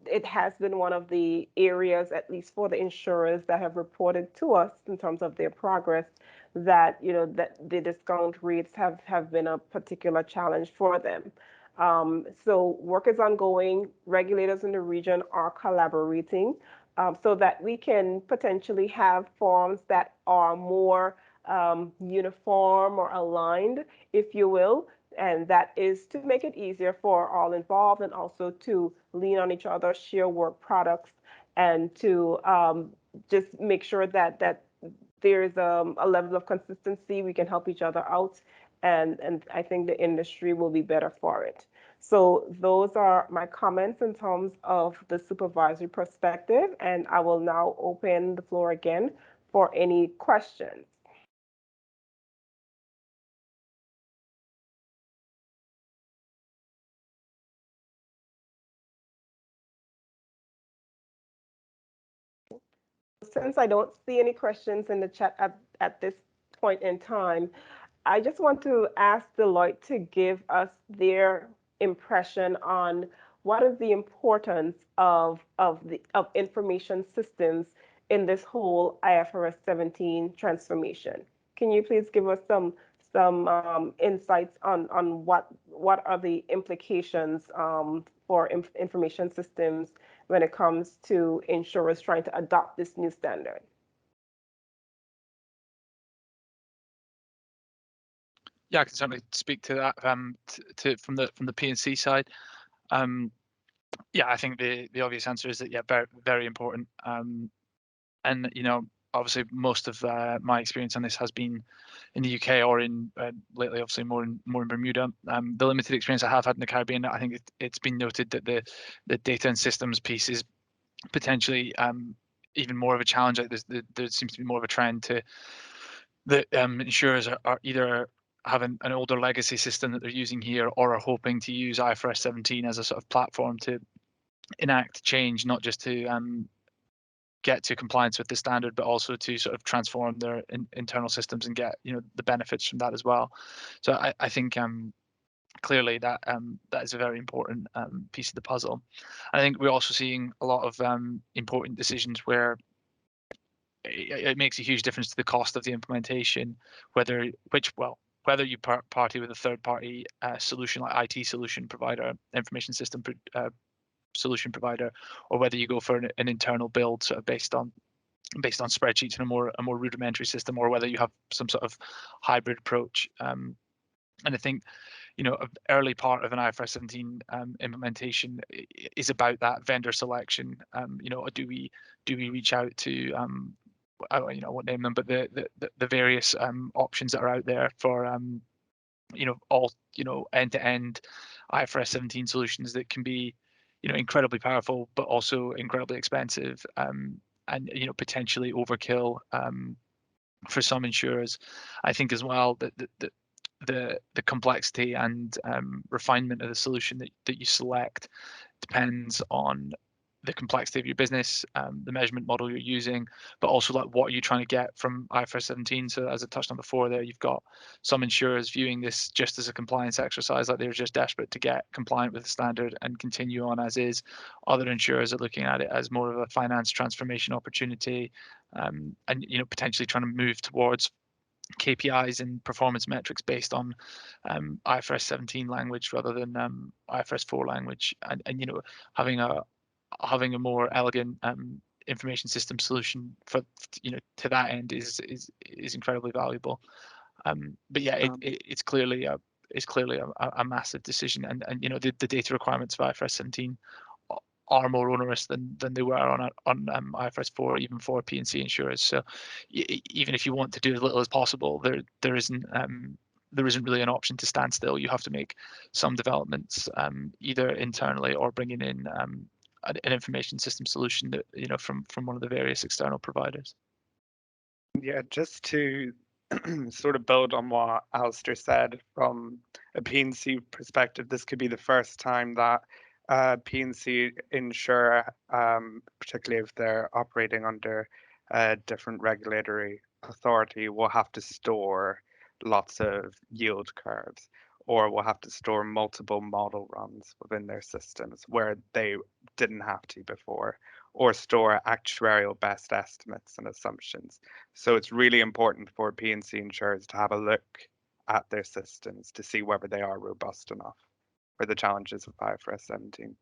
it has been one of the areas, at least for the insurers that have reported to us in terms of their progress, that that the discount rates have been a particular challenge for them. So work is ongoing. Regulators in the region are collaborating, so that we can potentially have forms that are more uniform or aligned, if you will, and that is to make it easier for all involved, and also to lean on each other, share work products, and to just make sure that there's a level of consistency. We can help each other out, and I think the industry will be better for it. So those are my comments in terms of the supervisory perspective, and I will now open the floor again for any questions. Since I don't see any questions in the chat at this point in time, I just want to ask Deloitte to give us their impression on what is the importance of information systems in this whole IFRS 17 transformation. Can you please give us some insights on what are the implications for information systems when it comes to insurers trying to adopt this new standard? Yeah, I can certainly speak to that from the P&C side. Yeah, I think the obvious answer is that, yeah, very, very important. And obviously most of my experience on this has been in the UK, or in lately, obviously more in Bermuda. The limited experience I have had in the Caribbean, I think it's been noted that the data and systems piece is potentially even more of a challenge. Like there seems to be more of a trend to that insurers are either have an older legacy system that they're using here, or are hoping to use IFRS 17 as a sort of platform to enact change, not just to get to compliance with the standard, but also to sort of transform their internal systems and get the benefits from that as well. So I think clearly that is a very important piece of the puzzle. I think we're also seeing a lot of important decisions where it makes a huge difference to the cost of the implementation, whether you party with a third-party solution like IT solution provider, information system solution provider, or whether you go for an internal build sort of based on spreadsheets and a more rudimentary system, or whether you have some sort of hybrid approach. And I think an early part of an IFRS 17 implementation is about that vendor selection. Do we reach out to I won't name them, but the various options that are out there for all end-to-end IFRS 17 solutions that can be incredibly powerful, but also incredibly expensive, and potentially overkill for some insurers. I think as well that the complexity and refinement of the solution that you select depends on the complexity of your business, the measurement model you're using, but also like what are you trying to get from IFRS 17. So as I touched on before there, you've got some insurers viewing this just as a compliance exercise, like they're just desperate to get compliant with the standard and continue on as is. Other insurers are looking at it as more of a finance transformation opportunity, and potentially trying to move towards KPIs and performance metrics based on IFRS 17 language rather than IFRS 4 language, and having a having a more elegant information system solution for to that end is incredibly valuable. But yeah, it's clearly a massive decision, and the data requirements of IFRS 17 are more onerous than they were on IFRS 4, even for P&C insurers. So even if you want to do as little as possible, there isn't really an option to stand still. You have to make some developments, either internally or bringing in an information system solution that from one of the various external providers. Yeah, just to sort of build on what Alistair said, from a P&C perspective, this could be the first time that P&C insurer, particularly if they're operating under a different regulatory authority, will have to store lots of yield curves, or will have to store multiple model runs within their systems where they didn't have to before, or store actuarial best estimates and assumptions. So it's really important for P&C insurers to have a look at their systems to see whether they are robust enough for the challenges of IFRS 17.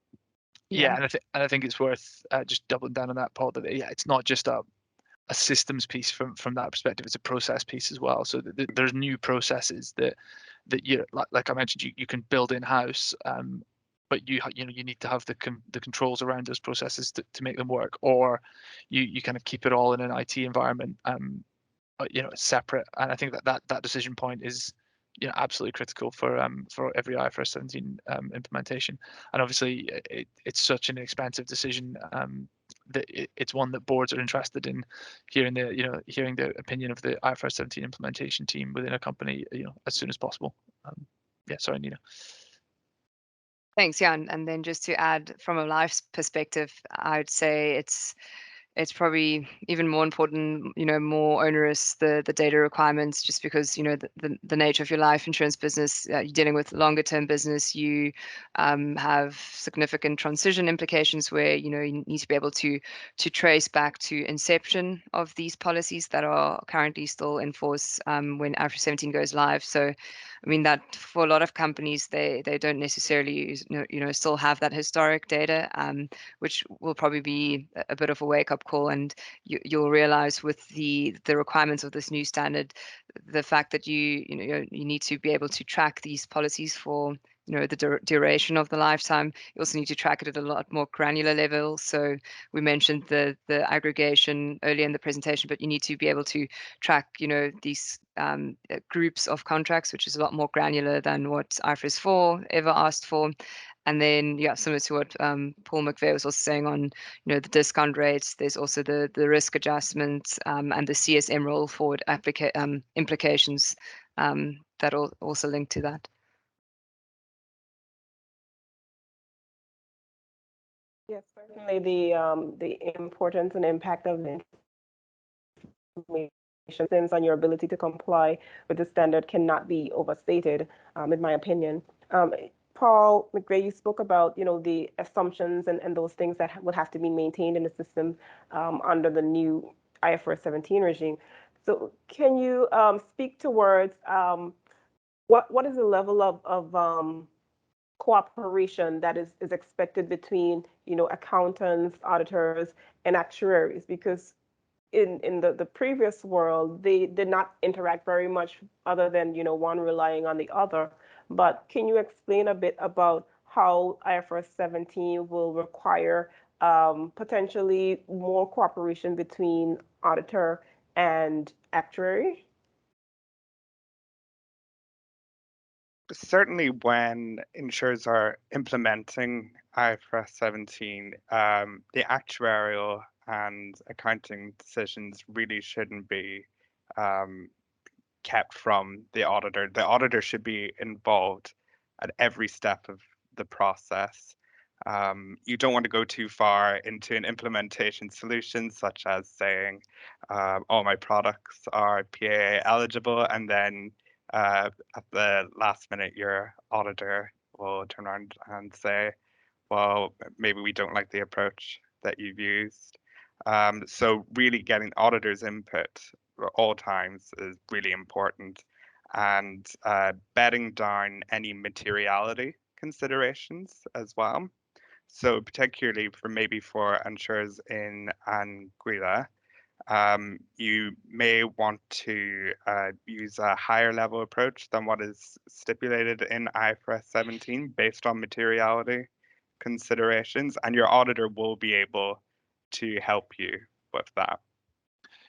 Yeah, and I think it's worth just doubling down on that, Paul. That it's not just a systems piece from that perspective; it's a process piece as well. So there's new processes that you like I mentioned you can build in house, but you need to have the controls around those processes to make them work, or you kind of keep it all in an IT environment, separate. And I think that decision point is absolutely critical for every IFRS 17 implementation. And obviously it's such an expensive decision that it's one that boards are interested in hearing the opinion of the IFRS 17 implementation team within a company as soon as possible. Sorry, Nina. Thanks, Jan. And then just to add from a life perspective, I'd say it's probably even more important, more onerous, the data requirements, just because, the nature of your life insurance business, you're dealing with longer term business, you have significant transition implications where, you need to be able to trace back to inception of these policies that are currently still in force when IFRS 17 goes live. So, I mean, that for a lot of companies, they don't necessarily, still have that historic data, which will probably be a bit of a wake-up call. And you'll realize with the requirements of this new standard, the fact that you need to be able to track these policies for the duration of the lifetime. You also need to track it at a lot more granular level. So we mentioned the aggregation earlier in the presentation, but you need to be able to track these groups of contracts, which is a lot more granular than what IFRS 4 ever asked for. And then, similar to what Paul McVeigh was also saying on, the discount rates, there's also the risk adjustment and the CSM roll forward implications that also link to that. Yes, certainly the importance and impact of the information on your ability to comply with the standard cannot be overstated, in my opinion. Paul McVeigh, you spoke about the assumptions and those things that would have to be maintained in the system under the new IFRS 17 regime. So can you speak towards what is the level of cooperation that is expected between accountants, auditors, and actuaries? Because in the previous world, they did not interact very much other than one relying on the other. But can you explain a bit about how IFRS 17 will require potentially more cooperation between auditor and actuary? Certainly when insurers are implementing IFRS 17, the actuarial and accounting decisions really shouldn't be kept from the auditor. The auditor should be involved at every step of the process. You don't want to go too far into an implementation solution, such as saying all my products are PAA eligible, and then at the last minute, your auditor will turn around and say, well, maybe we don't like the approach that you've used. So really getting auditors' input at all times is really important, and bedding down any materiality considerations as well. So particularly for insurers in Anguilla, you may want to use a higher level approach than what is stipulated in IFRS 17 based on materiality considerations, and your auditor will be able to help you with that.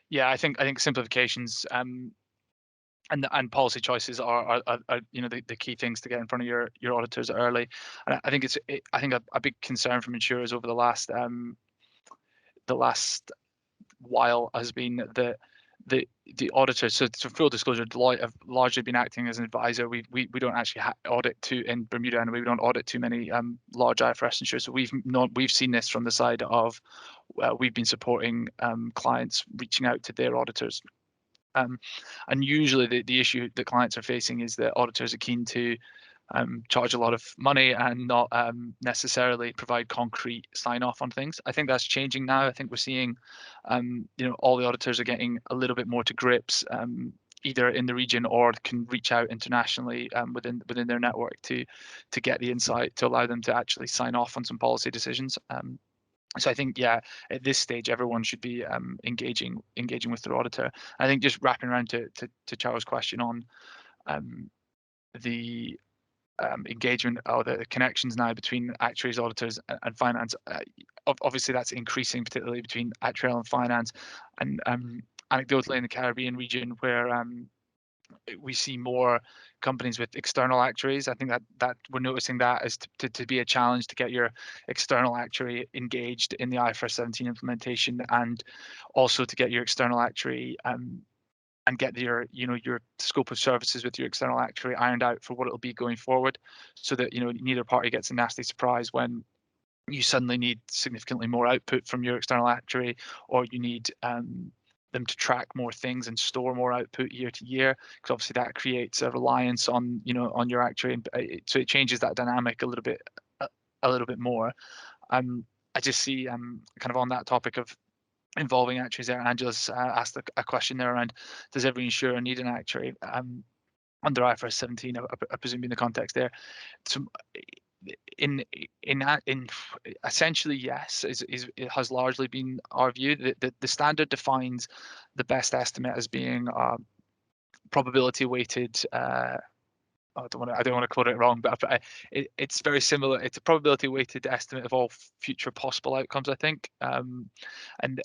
Yeah, I think simplifications and policy choices are the key things to get in front of your auditors early. And I think I think a big concern from insurers over the last while has been the auditors. So full disclosure, Deloitte have largely been acting as an advisor. We don't actually audit in Bermuda, and we don't audit too many large IFRS insurers. So we've seen this from the side of we've been supporting clients reaching out to their auditors. And usually the issue that clients are facing is that auditors are keen to charge a lot of money and not necessarily provide concrete sign off on things. I think that's changing now. I think we're seeing, all the auditors are getting a little bit more to grips, either in the region or can reach out internationally within their network to get the insight to allow them to actually sign off on some policy decisions. So I think, yeah, at this stage, everyone should be engaging with their auditor. I think just wrapping around to Charles' question on the engagement or the connections now between actuaries, auditors, and finance. Obviously, that's increasing, particularly between actuarial and finance. And anecdotally in the Caribbean region, where we see more companies with external actuaries. I think that we're noticing that as to be a challenge to get your external actuary engaged in the IFRS 17 implementation, and also to get your external actuary and get your scope of services with your external actuary ironed out for what it'll be going forward, so that neither party gets a nasty surprise when you suddenly need significantly more output from your external actuary, or you need them to track more things and store more output year to year, because obviously that creates a reliance on your actuary, and so it changes that dynamic a little bit more. I just see kind of on that topic of involving actuaries there, Angela's asked a question there around, does every insurer need an actuary under IFRS 17? I presume in the context there. So in essentially, yes, it has largely been our view that the standard defines the best estimate as being probability weighted. I don't want to quote it wrong, but it's very similar. It's a probability weighted estimate of all future possible outcomes, I think, and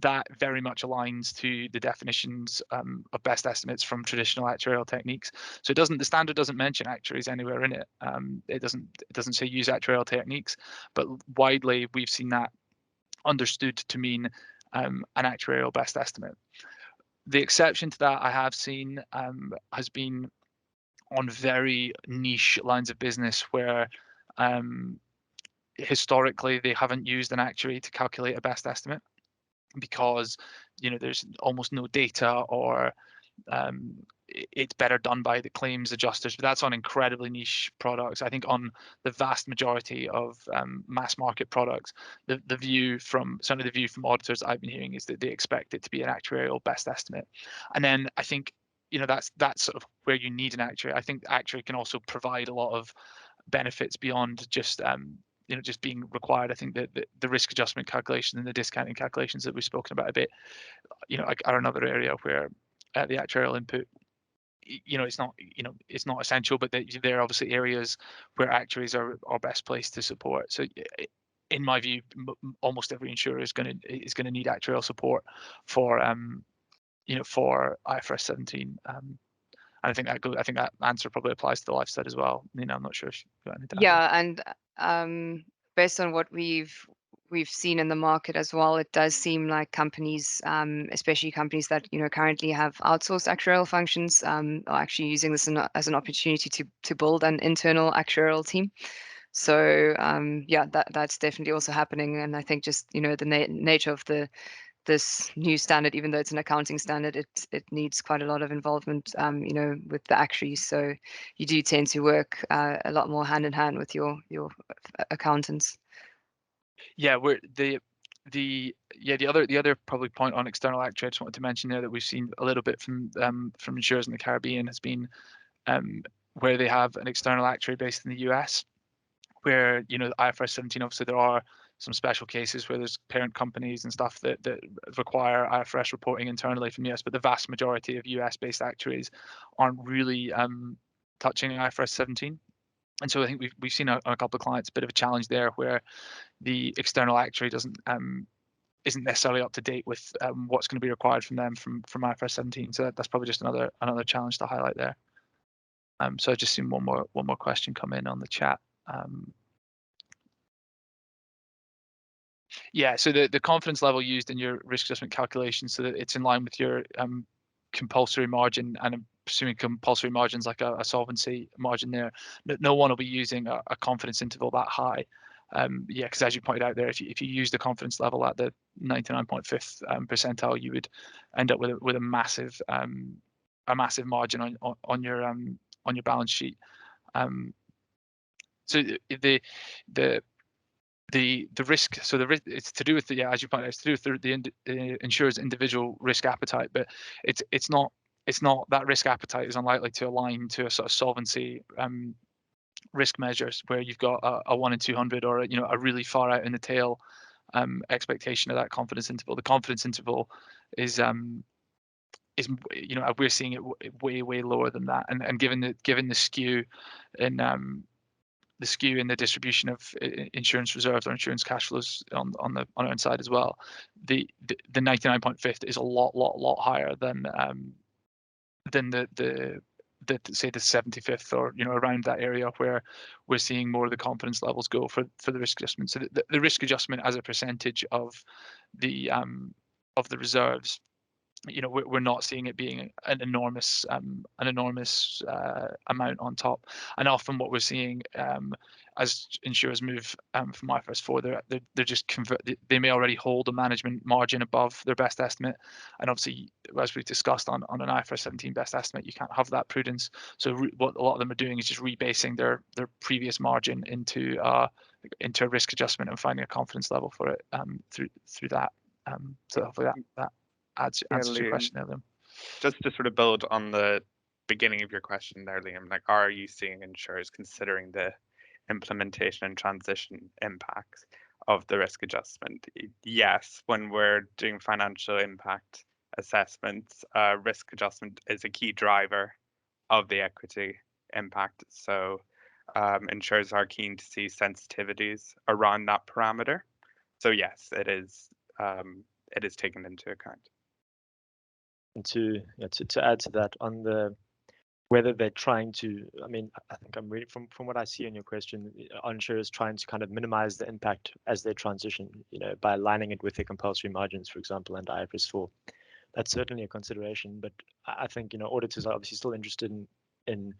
that very much aligns to the definitions of best estimates from traditional actuarial techniques. So the standard doesn't mention actuaries anywhere in it. It doesn't say use actuarial techniques, but widely we've seen that understood to mean an actuarial best estimate. The exception to that I have seen has been on very niche lines of business where historically they haven't used an actuary to calculate a best estimate because there's almost no data, or it's better done by the claims adjusters. But that's on incredibly niche products. I think on the vast majority of mass market products, the view from auditors I've been hearing is that they expect it to be an actuarial best estimate. And then I think that's sort of where you need an actuary. I think the actuary can also provide a lot of benefits beyond just just being required. I think that the risk adjustment calculation and the discounting calculations that we've spoken about a bit, are another area where the actuarial input, it's not essential, but they're obviously areas where actuaries are best placed to support. So in my view, almost every insurer is going to need actuarial support for for IFRS 17. And I think that answer probably applies to the life side as well. I'm not sure if you've got anything to add. Yeah, and based on what we've seen in the market as well, it does seem like companies, especially companies that currently have outsourced actuarial functions, are actually using this as an opportunity to build an internal actuarial team. So yeah, that's definitely also happening. And I think just the nature of this new standard, even though it's an accounting standard, it needs quite a lot of involvement, with the actuaries. So you do tend to work a lot more hand in hand with your accountants. Yeah, the other probably point on external actuary I just wanted to mention there that we've seen a little bit from insurers in the Caribbean has been where they have an external actuary based in the US, where, you know, IFRS 17, obviously there are some special cases where there's parent companies and stuff that require IFRS reporting internally from US, but the vast majority of US-based actuaries aren't really touching IFRS 17. And so I think we've seen a couple of clients a bit of a challenge there, where the external actuary isn't necessarily up to date with what's going to be required from them from IFRS 17. So that's probably just another challenge to highlight there. So I just seen one more question come in on the chat. Yeah, so the confidence level used in your risk adjustment calculation, so that it's in line with your compulsory margin, and I'm assuming compulsory margins like a solvency margin there. No one will be using a confidence interval that high. Yeah, because as you pointed out there, if you use the confidence level at the 99.5th percentile, you would end up with a massive margin on your balance sheet. So the risk, so the risk, it's to do with the, as you pointed out, it's to do with the insurer's individual risk appetite, but it's not that risk appetite is unlikely to align to a sort of solvency risk measures where you've got a 1 in 200 or a really far out in the tail expectation of that confidence interval. The confidence interval is we're seeing it way lower than that, and given the skew in the distribution of insurance reserves or insurance cash flows on our own side as well, the 99.5th is a lot higher than the say the 75th or around that area, where we're seeing more of the confidence levels go for the risk adjustment. So the risk adjustment as a percentage of the reserves, we're not seeing it being an enormous amount on top. And often what we're seeing as insurers move from IFRS 4, they're just they may already hold a management margin above their best estimate, and obviously, as we've discussed on an IFRS 17 best estimate, you can't have that prudence. So what a lot of them are doing is just rebasing their previous margin into a risk adjustment and finding a confidence level for it through that. So hopefully that answers your question there, Liam. Just to sort of build on the beginning of your question there, Liam, like, are you seeing insurers considering the implementation and transition impacts of the risk adjustment? Yes, when we're doing financial impact assessments, risk adjustment is a key driver of the equity impact. So insurers are keen to see sensitivities around that parameter. So yes, it is taken into account. And to add to that, on the whether they're trying to, I mean, I think I'm reading from what I see in your question, are insurers trying to kind of minimize the impact as they transition, by aligning it with their compulsory margins, for example, and IFRS 4. That's certainly a consideration, but I think, auditors are obviously still interested in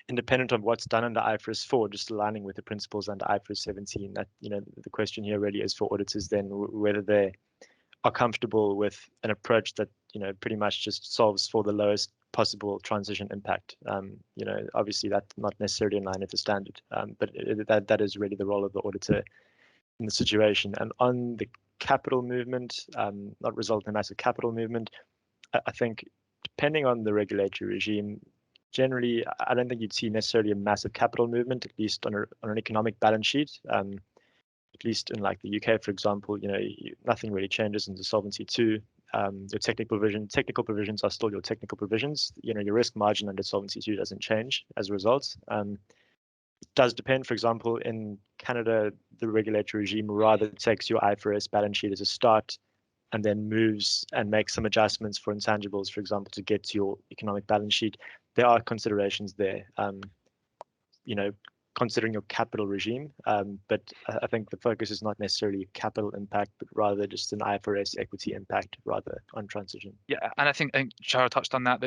independent of what's done under IFRS 4, just aligning with the principles under IFRS 17. That, the question here really is for auditors then whether they are comfortable with an approach that pretty much just solves for the lowest possible transition impact. Obviously that's not necessarily in line with the standard, but that is really the role of the auditor in the situation. And on the capital movement, not result in a massive capital movement, I think depending on the regulatory regime, generally I don't think you'd see necessarily a massive capital movement, at least on an economic balance sheet. At least in like the UK, for example, nothing really changes in the Solvency II. Your technical provisions are still your technical provisions. Your risk margin under Solvency II doesn't change as a result. It does depend. For example, in Canada, the regulatory regime rather takes your IFRS balance sheet as a start and then moves and makes some adjustments for intangibles, for example, to get to your economic balance sheet. There are considerations there. Considering your capital regime, but I think the focus is not necessarily capital impact, but rather just an IFRS equity impact rather on transition. Yeah, and I think Shara touched on that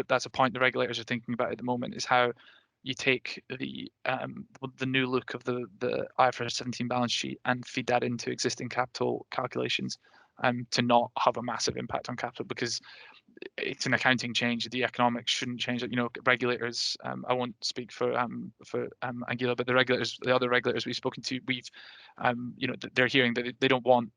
that's a point the regulators are thinking about at the moment, is how you take the new look of the IFRS 17 balance sheet and feed that into existing capital calculations, to not have a massive impact on capital, because it's an accounting change. The economics shouldn't change. Regulators. I won't speak for Anguilla, but the other regulators we've spoken to, they're hearing that they don't want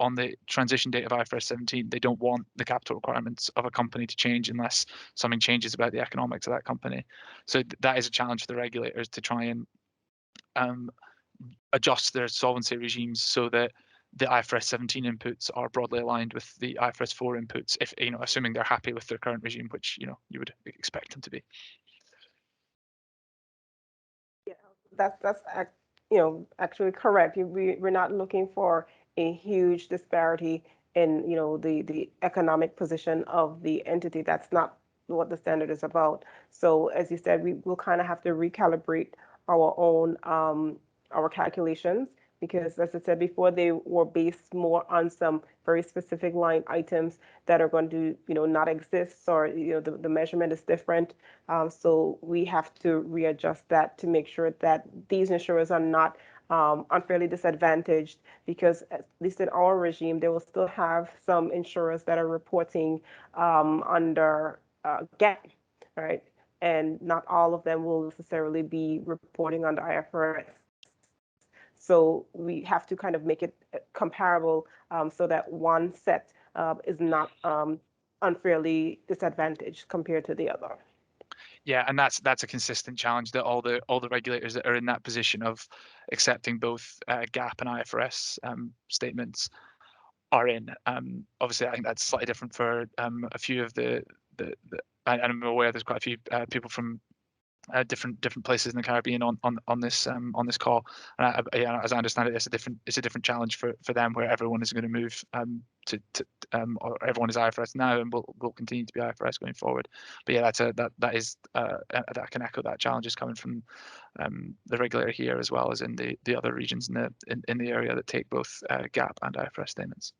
on the transition date of IFRS 17, they don't want the capital requirements of a company to change unless something changes about the economics of that company. So that is a challenge for the regulators to try and adjust their solvency regimes so that the IFRS 17 inputs are broadly aligned with the IFRS 4 inputs, if assuming they're happy with their current regime, which you would expect them to be. Yeah, that's actually correct. We're not looking for a huge disparity in the economic position of the entity. That's not what the standard is about. So as you said, we will kind of have to recalibrate our own our calculations, because as I said before, they were based more on some very specific line items that are going to not exist, or the measurement is different. So we have to readjust that to make sure that these insurers are not unfairly disadvantaged, because at least in our regime, they will still have some insurers that are reporting under GAAP, right? And not all of them will necessarily be reporting under IFRS. So we have to kind of make it comparable, so that one set is not unfairly disadvantaged compared to the other. Yeah, and that's a consistent challenge that all the regulators that are in that position of accepting both GAAP and IFRS statements are in. Obviously, I think that's slightly different for a few of the and I'm aware there's quite a few people from different places in the Caribbean on this call. And as I understand it, it's a different challenge for them, where everyone is going to move or everyone is IFRS now and will continue to be IFRS going forward. But yeah, that can echo that challenge is coming from the regulator here, as well as in the other regions in the area that take both GAAP and IFRS statements.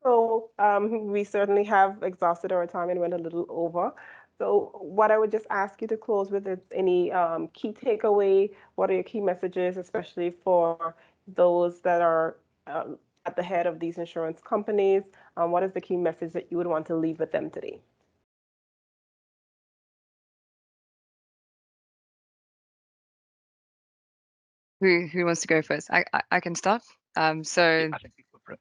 So we certainly have exhausted our time and went a little over. So what I would just ask you to close with is any key takeaway. What are your key messages, especially for those that are at the head of these insurance companies? What is the key message that you would want to leave with them today? Who wants to go first? I can start. So I think we go for it.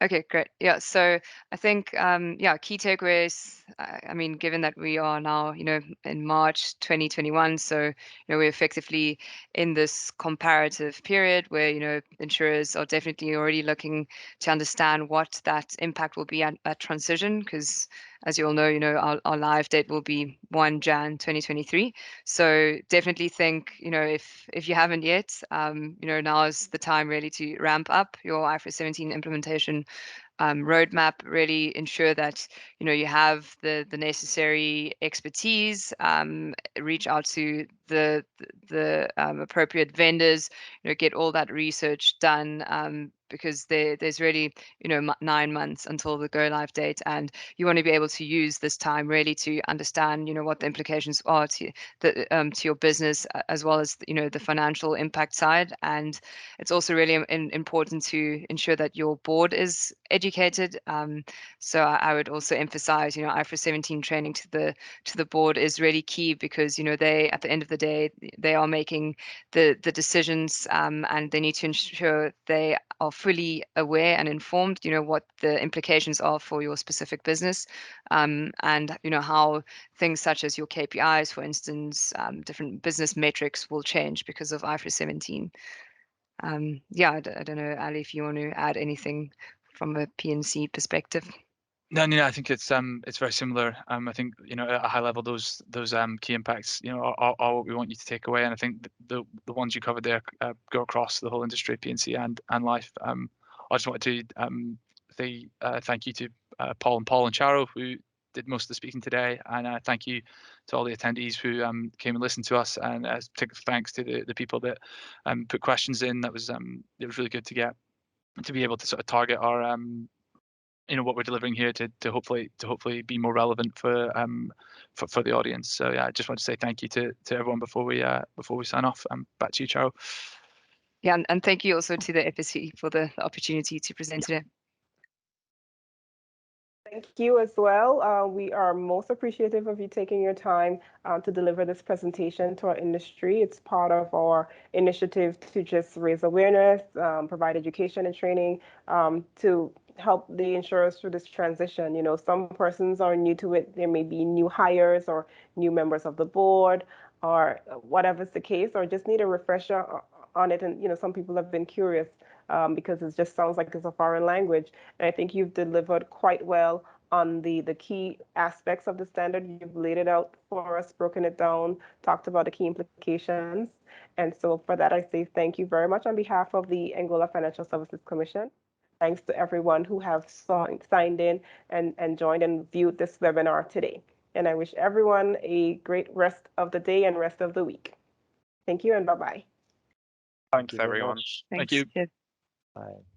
Okay, great. Yeah, so I think, key takeaways. I mean, given that we are now, in March 2021, so, we're effectively in this comparative period where, insurers are definitely already looking to understand what that impact will be at transition, because as you all know, our live date will be 1 Jan 2023. So definitely think, if you haven't yet, now is the time really to ramp up your IFRS 17 implementation roadmap. Really ensure that you have the necessary expertise. Reach out to the appropriate vendors. Get all that research done. Because there's really 9 months until the go live date, and you want to be able to use this time really to understand what the implications are to your business, as well as the financial impact side. And it's also really important to ensure that your board is educated. So I would also emphasize IFRS 17 training to the board is really key, because they, at the end of the day, they are making the decisions, and they need to ensure they are fully aware and informed what the implications are for your specific business, and how things such as your KPIs, for instance, different business metrics will change because of IFRS 17. I don't know, Ali, if you want to add anything from a P&C perspective. No, I think it's very similar. I think at a high level, those key impacts are what we want you to take away, and I think the ones you covered there go across the whole industry, P&C and life. I just wanted to say thank you to Paul and Charo, who did most of the speaking today, and thank you to all the attendees who came and listened to us, and particular thanks to the people that put questions in. It was really good to be able to sort of target our what we're delivering here to hopefully be more relevant for the audience. So yeah, I just want to say thank you to everyone before we sign off. Back to you, Charo. Yeah, and thank you also to the FSC for the opportunity to present today. Thank you as well. We are most appreciative of you taking your time to deliver this presentation to our industry. It's part of our initiative to just raise awareness, provide education and training to help the insurers through this transition. You know, some persons are new to it. There may be new hires or new members of the board or whatever's the case, or just need a refresher on it. And, you know, some people have been curious because it just sounds like it's a foreign language. And I think you've delivered quite well on the key aspects of the standard. You've laid it out for us, broken it down, talked about the key implications. And so for that, I say thank you very much on behalf of the Anguilla Financial Services Commission. Thanks to everyone who have signed in and joined and viewed this webinar today. And I wish everyone a great rest of the day and rest of the week. Thank you and bye-bye. Thanks, very everyone. much. Thank Thanks. you. Cheers. Bye.